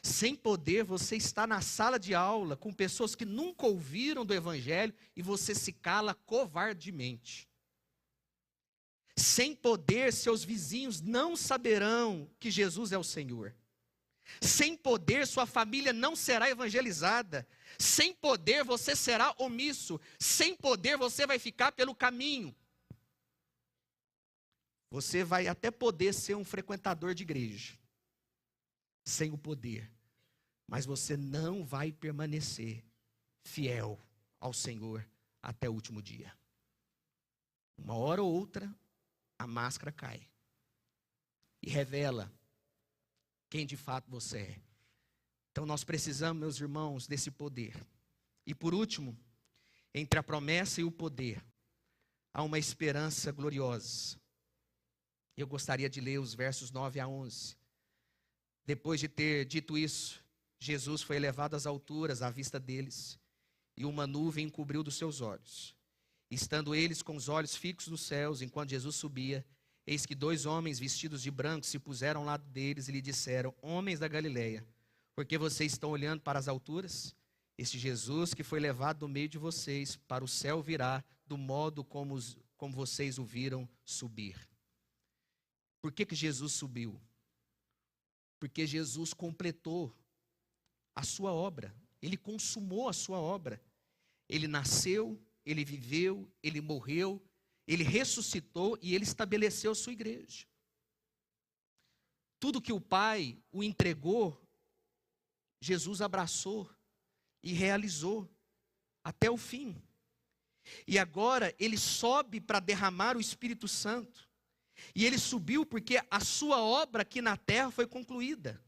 Sem poder você está na sala de aula com pessoas que nunca ouviram do Evangelho e você se cala covardemente. Sem poder, seus vizinhos não saberão que Jesus é o Senhor. Sem poder, sua família não será evangelizada. Sem poder, você será omisso. Sem poder, você vai ficar pelo caminho. Você vai até poder ser um frequentador de igreja, sem o poder, mas você não vai permanecer fiel ao Senhor até o último dia. Uma hora ou outra, a máscara cai. e revela quem de fato você é. Então nós precisamos, meus irmãos, desse poder. E por último, entre a promessa e o poder, há uma esperança gloriosa. Eu gostaria de ler os versos 9 a 11. Depois de ter dito isso, Jesus foi elevado às alturas à vista deles, e uma nuvem encobriu dos seus olhos. Estando eles com os olhos fixos nos céus, enquanto Jesus subia, eis que 2 homens vestidos de branco se puseram ao lado deles e lhe disseram: homens da Galileia, por que vocês estão olhando para as alturas? Este Jesus que foi levado do meio de vocês para o céu virá do modo como vocês o viram subir. Por que Jesus subiu? Porque Jesus completou a sua obra. Ele consumou a sua obra. Ele nasceu, ele viveu, ele morreu, ele ressuscitou e ele estabeleceu a sua igreja. Tudo que o Pai o entregou, Jesus abraçou e realizou até o fim. E agora ele sobe para derramar o Espírito Santo. E ele subiu porque a sua obra aqui na terra foi concluída.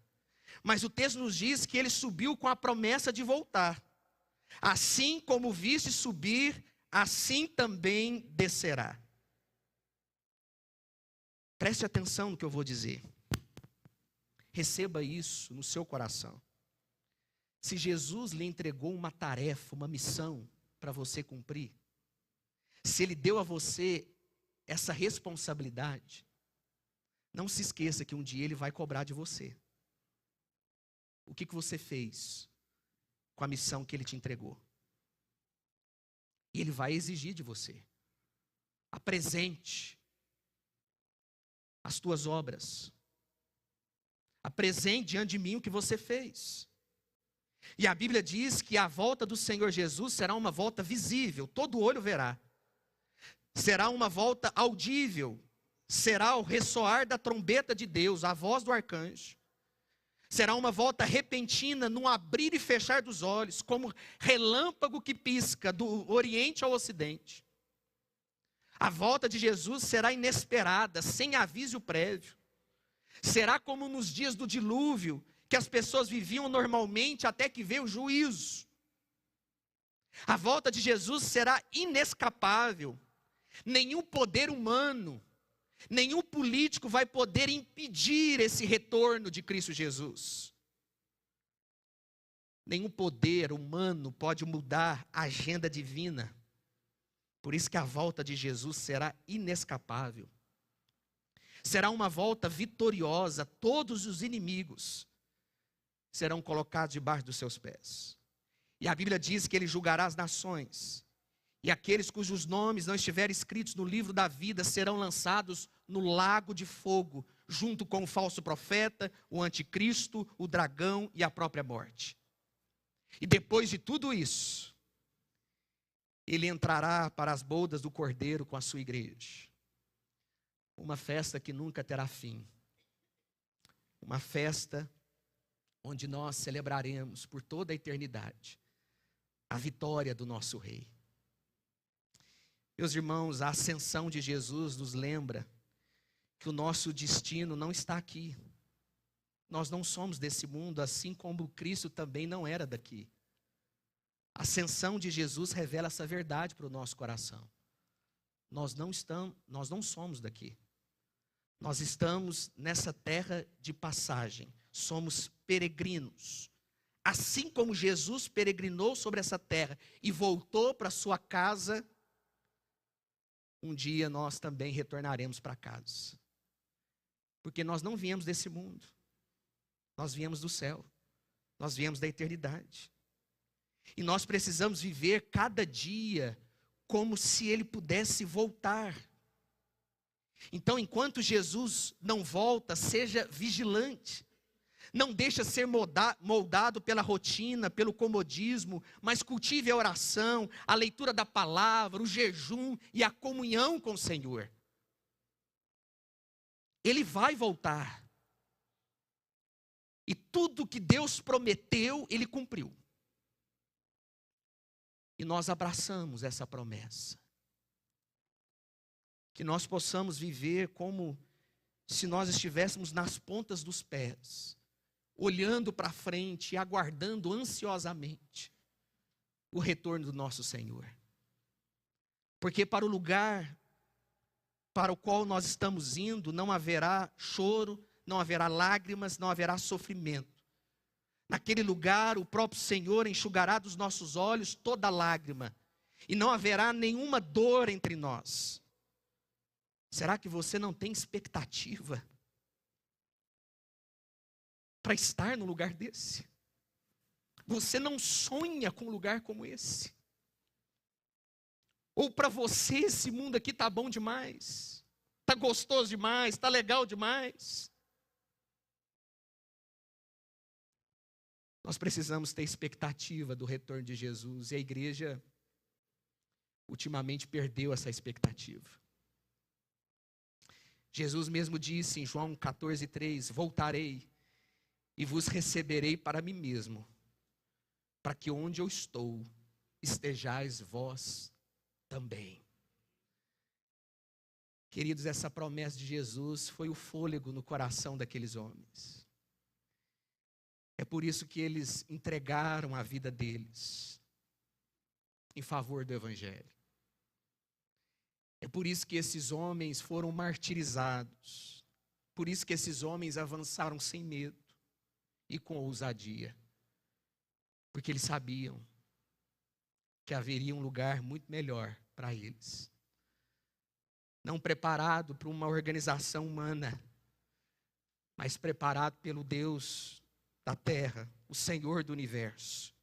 Mas o texto nos diz que ele subiu com a promessa de voltar. Assim como viste subir, assim também descerá. Preste atenção no que eu vou dizer. Receba isso no seu coração. Se Jesus lhe entregou uma tarefa, uma missão para você cumprir, se ele deu a você essa responsabilidade, não se esqueça que um dia ele vai cobrar de você. O que você fez com a missão que ele te entregou? E ele vai exigir de você. Apresente as tuas obras. Apresente diante de mim o que você fez. E a Bíblia diz que a volta do Senhor Jesus será uma volta visível, todo olho verá. Será uma volta audível, será o ressoar da trombeta de Deus, a voz do arcanjo. Será uma volta repentina, num abrir e fechar dos olhos, como relâmpago que pisca do oriente ao ocidente. A volta de Jesus será inesperada, sem aviso prévio. Será como nos dias do dilúvio, que as pessoas viviam normalmente até que veio o juízo. A volta de Jesus será inescapável. Nenhum poder humano, nenhum político vai poder impedir esse retorno de Cristo Jesus. Nenhum poder humano pode mudar a agenda divina. Por isso que a volta de Jesus será inescapável. Será uma volta vitoriosa, todos os inimigos serão colocados debaixo dos seus pés. E a Bíblia diz que ele julgará as nações. E aqueles cujos nomes não estiverem escritos no livro da vida serão lançados no lago de fogo, junto com o falso profeta, o anticristo, o dragão e a própria morte. E depois de tudo isso, ele entrará para as bodas do Cordeiro com a sua igreja. Uma festa que nunca terá fim. Uma festa onde nós celebraremos por toda a eternidade a vitória do nosso Rei. Meus irmãos, a ascensão de Jesus nos lembra que o nosso destino não está aqui. Nós não somos desse mundo, assim como Cristo também não era daqui. A ascensão de Jesus revela essa verdade para o nosso coração. Nós não somos daqui. Nós estamos nessa terra de passagem. Somos peregrinos. Assim como Jesus peregrinou sobre essa terra e voltou para sua casa, um dia nós também retornaremos para casa. Porque nós não viemos desse mundo. Nós viemos do céu. Nós viemos da eternidade. E nós precisamos viver cada dia como se ele pudesse voltar. Então, enquanto Jesus não volta, seja vigilante. Não deixa ser moldado pela rotina, pelo comodismo, mas cultive a oração, a leitura da palavra, o jejum e a comunhão com o Senhor. Ele vai voltar. E tudo que Deus prometeu, Ele cumpriu. E nós abraçamos essa promessa. Que nós possamos viver como se nós estivéssemos nas pontas dos pés, olhando para frente e aguardando ansiosamente o retorno do nosso Senhor. Porque para o lugar para o qual nós estamos indo, não haverá choro, não haverá lágrimas, não haverá sofrimento. Naquele lugar, o próprio Senhor enxugará dos nossos olhos toda lágrima, e não haverá nenhuma dor entre nós. Será que você não tem expectativa para estar num lugar desse? Você não sonha com um lugar como esse? Ou para você esse mundo aqui está bom demais? Está gostoso demais? Está legal demais? Nós precisamos ter expectativa do retorno de Jesus. E a igreja, ultimamente, perdeu essa expectativa. Jesus mesmo disse em João 14,3: voltarei e vos receberei para mim mesmo, para que onde eu estou, estejais vós também. Queridos, essa promessa de Jesus foi o fôlego no coração daqueles homens. É por isso que eles entregaram a vida deles em favor do Evangelho. É por isso que esses homens foram martirizados. Por isso que esses homens avançaram sem medo e com ousadia. Porque eles sabiam que haveria um lugar muito melhor para eles. Não preparado para uma organização humana, mas preparado pelo Deus da terra, o Senhor do universo.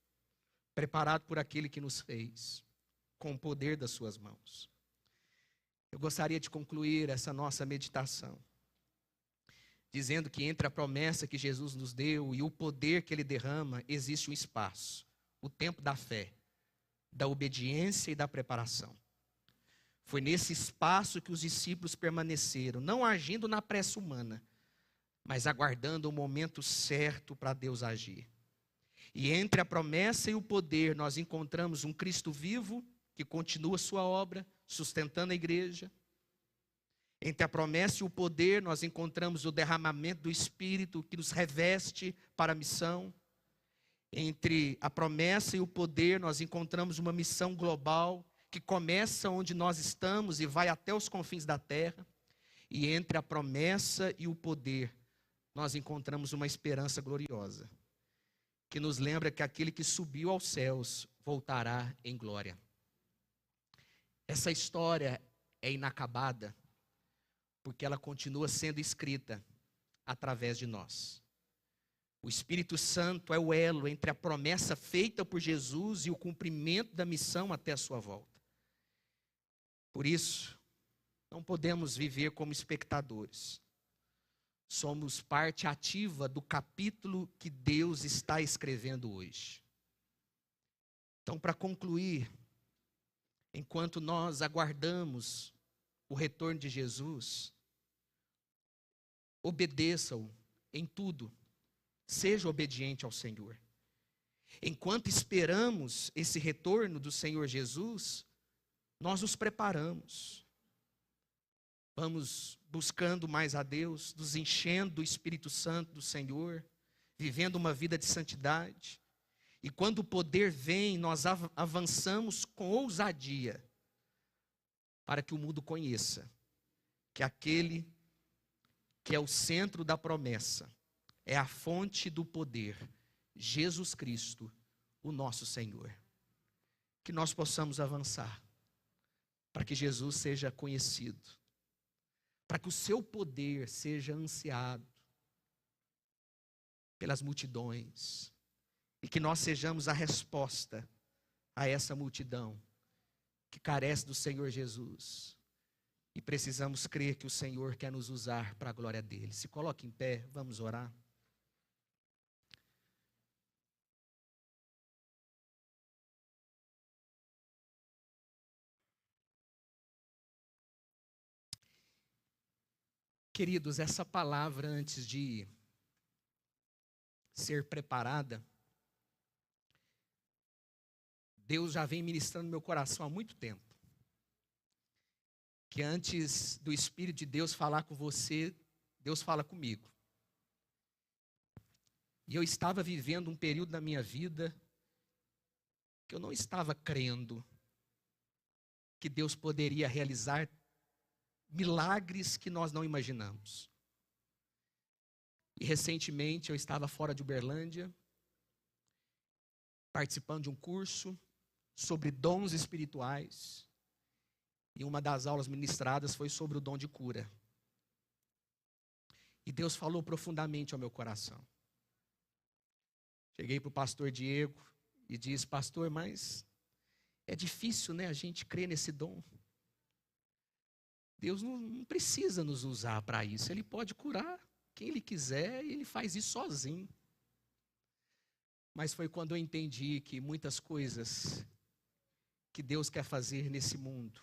Preparado por aquele que nos fez, com o poder das suas mãos. Eu gostaria de concluir essa nossa meditação, dizendo que entre a promessa que Jesus nos deu e o poder que Ele derrama, existe um espaço, o tempo da fé, da obediência e da preparação. Foi nesse espaço que os discípulos permaneceram, não agindo na pressa humana, mas aguardando o momento certo para Deus agir. E entre a promessa e o poder, nós encontramos um Cristo vivo, que continua sua obra, sustentando a igreja. Entre a promessa e o poder, nós encontramos o derramamento do Espírito, que nos reveste para a missão. Entre a promessa e o poder, nós encontramos uma missão global, que começa onde nós estamos e vai até os confins da terra. E entre a promessa e o poder, nós encontramos uma esperança gloriosa, que nos lembra que aquele que subiu aos céus voltará em glória. Essa história é inacabada, porque ela continua sendo escrita através de nós. O Espírito Santo é o elo entre a promessa feita por Jesus e o cumprimento da missão até a sua volta. Por isso, não podemos viver como espectadores. Somos parte ativa do capítulo que Deus está escrevendo hoje. Então, para concluir, enquanto nós aguardamos o retorno de Jesus, obedeça-o em tudo, seja obediente ao Senhor. Enquanto esperamos esse retorno do Senhor Jesus, nós nos preparamos. Vamos buscando mais a Deus, nos enchendo do Espírito Santo do Senhor, vivendo uma vida de santidade. E quando o poder vem, nós avançamos com ousadia, para que o mundo conheça que aquele que é o centro da promessa, é a fonte do poder, Jesus Cristo, o nosso Senhor. Que nós possamos avançar, para que Jesus seja conhecido, para que o seu poder seja ansiado pelas multidões, e que nós sejamos a resposta a essa multidão que carece do Senhor Jesus. E precisamos crer que o Senhor quer nos usar para a glória dele. Se coloque em pé, vamos orar. Queridos, essa palavra, antes de ser preparada, Deus já vem ministrando no meu coração há muito tempo. Que antes do Espírito de Deus falar com você, Deus fala comigo. E eu estava vivendo um período da minha vida que eu não estava crendo que Deus poderia realizar milagres que nós não imaginamos. E recentemente eu estava fora de Uberlândia, participando de um curso sobre dons espirituais. E uma das aulas ministradas foi sobre o dom de cura. E Deus falou profundamente ao meu coração. Cheguei para o pastor Diego e disse: pastor, mas é difícil, né, a gente crer nesse dom. Deus não precisa nos usar para isso. Ele pode curar quem Ele quiser e Ele faz isso sozinho. Mas foi quando eu entendi que muitas coisas que Deus quer fazer nesse mundo,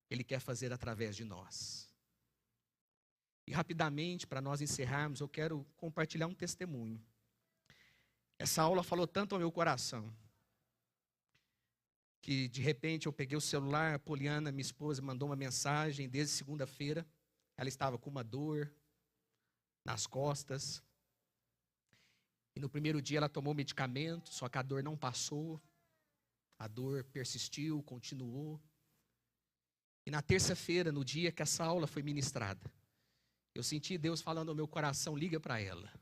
Ele quer fazer através de nós. E rapidamente, para nós encerrarmos, eu quero compartilhar um testemunho. Essa aula falou tanto ao meu coração, que de repente eu peguei o celular, a Poliana, minha esposa, mandou uma mensagem desde segunda-feira. Ela estava com uma dor nas costas. E no primeiro dia ela tomou medicamento, só que a dor não passou. A dor persistiu, continuou. E na terça-feira, no dia que essa aula foi ministrada, eu senti Deus falando ao meu coração: liga para ela.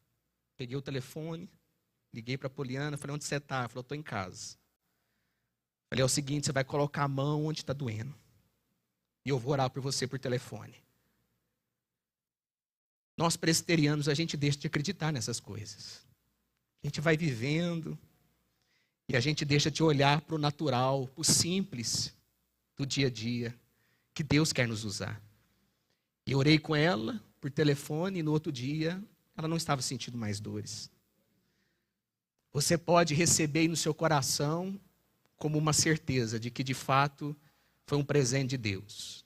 Peguei o telefone, liguei para a Poliana, falei: onde você está? Ela falou: estou em casa. Falei: é o seguinte, você vai colocar a mão onde está doendo. E eu vou orar por você por telefone. Nós presbiterianos, a gente deixa de acreditar nessas coisas. A gente vai vivendo e a gente deixa de olhar para o natural, para o simples do dia a dia, que Deus quer nos usar. E orei com ela por telefone e no outro dia ela não estava sentindo mais dores. Você pode receber aí no seu coração como uma certeza de que de fato foi um presente de Deus.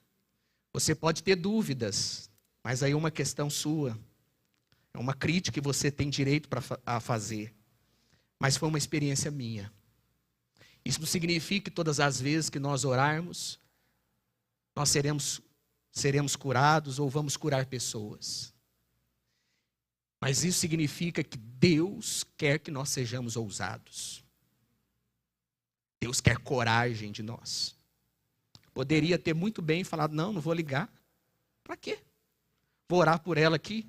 Você pode ter dúvidas, mas aí é uma questão sua. É uma crítica que você tem direito a fazer. Mas foi uma experiência minha. Isso não significa que todas as vezes que nós orarmos, nós seremos curados ou vamos curar pessoas. Mas isso significa que Deus quer que nós sejamos ousados. Deus quer coragem de nós. Poderia ter muito bem falado: não vou ligar. Para quê? Vou orar por ela aqui.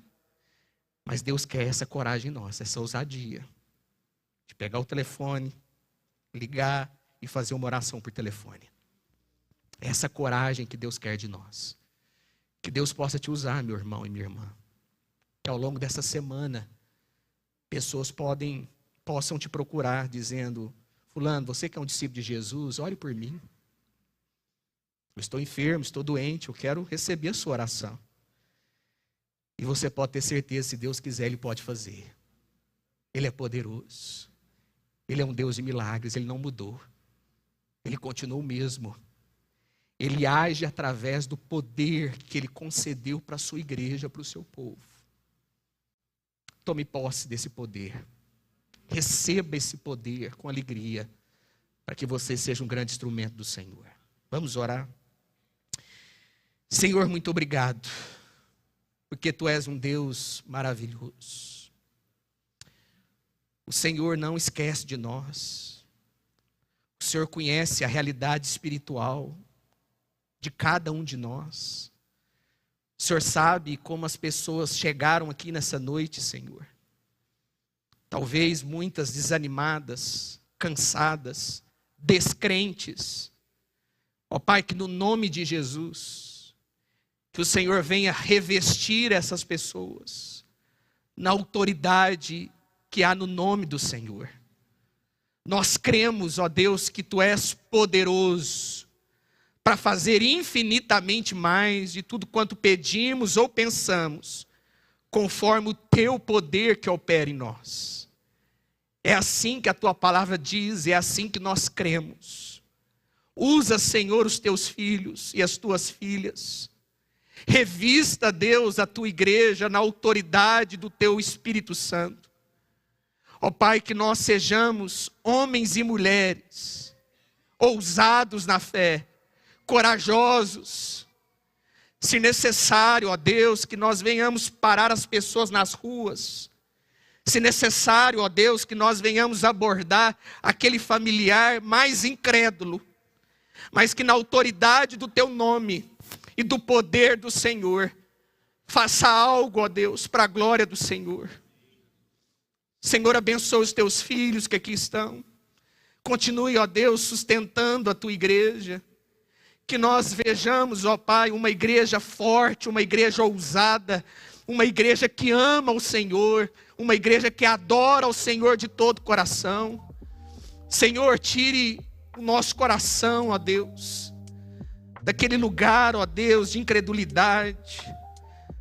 Mas Deus quer essa coragem nossa, essa ousadia. De pegar o telefone, ligar e fazer uma oração por telefone. Essa coragem que Deus quer de nós. Que Deus possa te usar, meu irmão e minha irmã. Que ao longo dessa semana, pessoas possam te procurar dizendo: fulano, você que é um discípulo de Jesus, ore por mim. Eu estou enfermo, estou doente, eu quero receber a sua oração. E você pode ter certeza, se Deus quiser, Ele pode fazer. Ele é poderoso. Ele é um Deus de milagres, Ele não mudou. Ele continua o mesmo. Ele age através do poder que Ele concedeu para a sua igreja, para o seu povo. Tome posse desse poder. Receba esse poder com alegria, para que você seja um grande instrumento do Senhor. Vamos orar? Senhor, muito obrigado, porque Tu és um Deus maravilhoso. O Senhor não esquece de nós. O Senhor conhece a realidade espiritual de cada um de nós. O Senhor sabe como as pessoas chegaram aqui nessa noite, Senhor. Talvez muitas desanimadas, cansadas, descrentes. Ó Pai, que no nome de Jesus, que o Senhor venha revestir essas pessoas na autoridade que há no nome do Senhor. Nós cremos, ó Deus, que Tu és poderoso para fazer infinitamente mais de tudo quanto pedimos ou pensamos, conforme o Teu poder que opera em nós. É assim que a Tua palavra diz, é assim que nós cremos. Usa, Senhor, os Teus filhos e as Tuas filhas. Revista, Deus, a Tua igreja na autoridade do Teu Espírito Santo. Ó Pai, que nós sejamos homens e mulheres ousados na fé, corajosos, Se necessário, ó Deus, que nós venhamos parar as pessoas nas ruas. Se necessário, ó Deus, que nós venhamos abordar aquele familiar mais incrédulo, mas que na autoridade do teu nome e do poder do Senhor, faça algo, ó Deus, para a glória do Senhor. Senhor, abençoa os teus filhos que aqui estão. Continue, ó Deus, sustentando a tua igreja. Que nós vejamos, ó Pai, uma igreja forte, uma igreja ousada, uma igreja que ama o Senhor, uma igreja que adora o Senhor de todo o coração. Senhor, tire o nosso coração, ó Deus, daquele lugar, ó Deus, de incredulidade,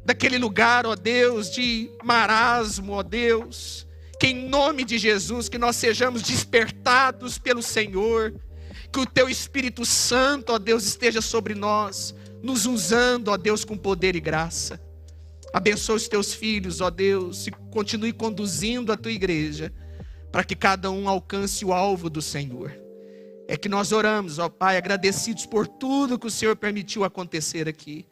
daquele lugar, ó Deus, de marasmo, ó Deus, que em nome de Jesus, que nós sejamos despertados pelo Senhor, que o teu Espírito Santo, ó Deus, esteja sobre nós, nos usando, ó Deus, com poder e graça. Abençoa os teus filhos, ó Deus, e continue conduzindo a tua igreja, para que cada um alcance o alvo do Senhor. É que nós oramos, ó Pai, agradecidos por tudo que o Senhor permitiu acontecer aqui.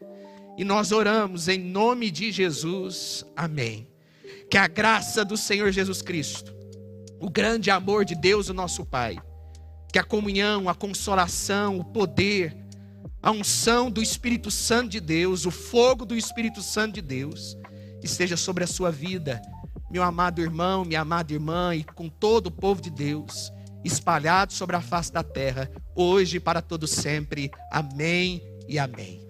E nós oramos em nome de Jesus. Amém. Que a graça do Senhor Jesus Cristo, o grande amor de Deus, o nosso Pai, que a comunhão, a consolação, o poder, a unção do Espírito Santo de Deus, o fogo do Espírito Santo de Deus, esteja sobre a sua vida, meu amado irmão, minha amada irmã, e com todo o povo de Deus, espalhado sobre a face da terra, hoje e para todo sempre. Amém e amém.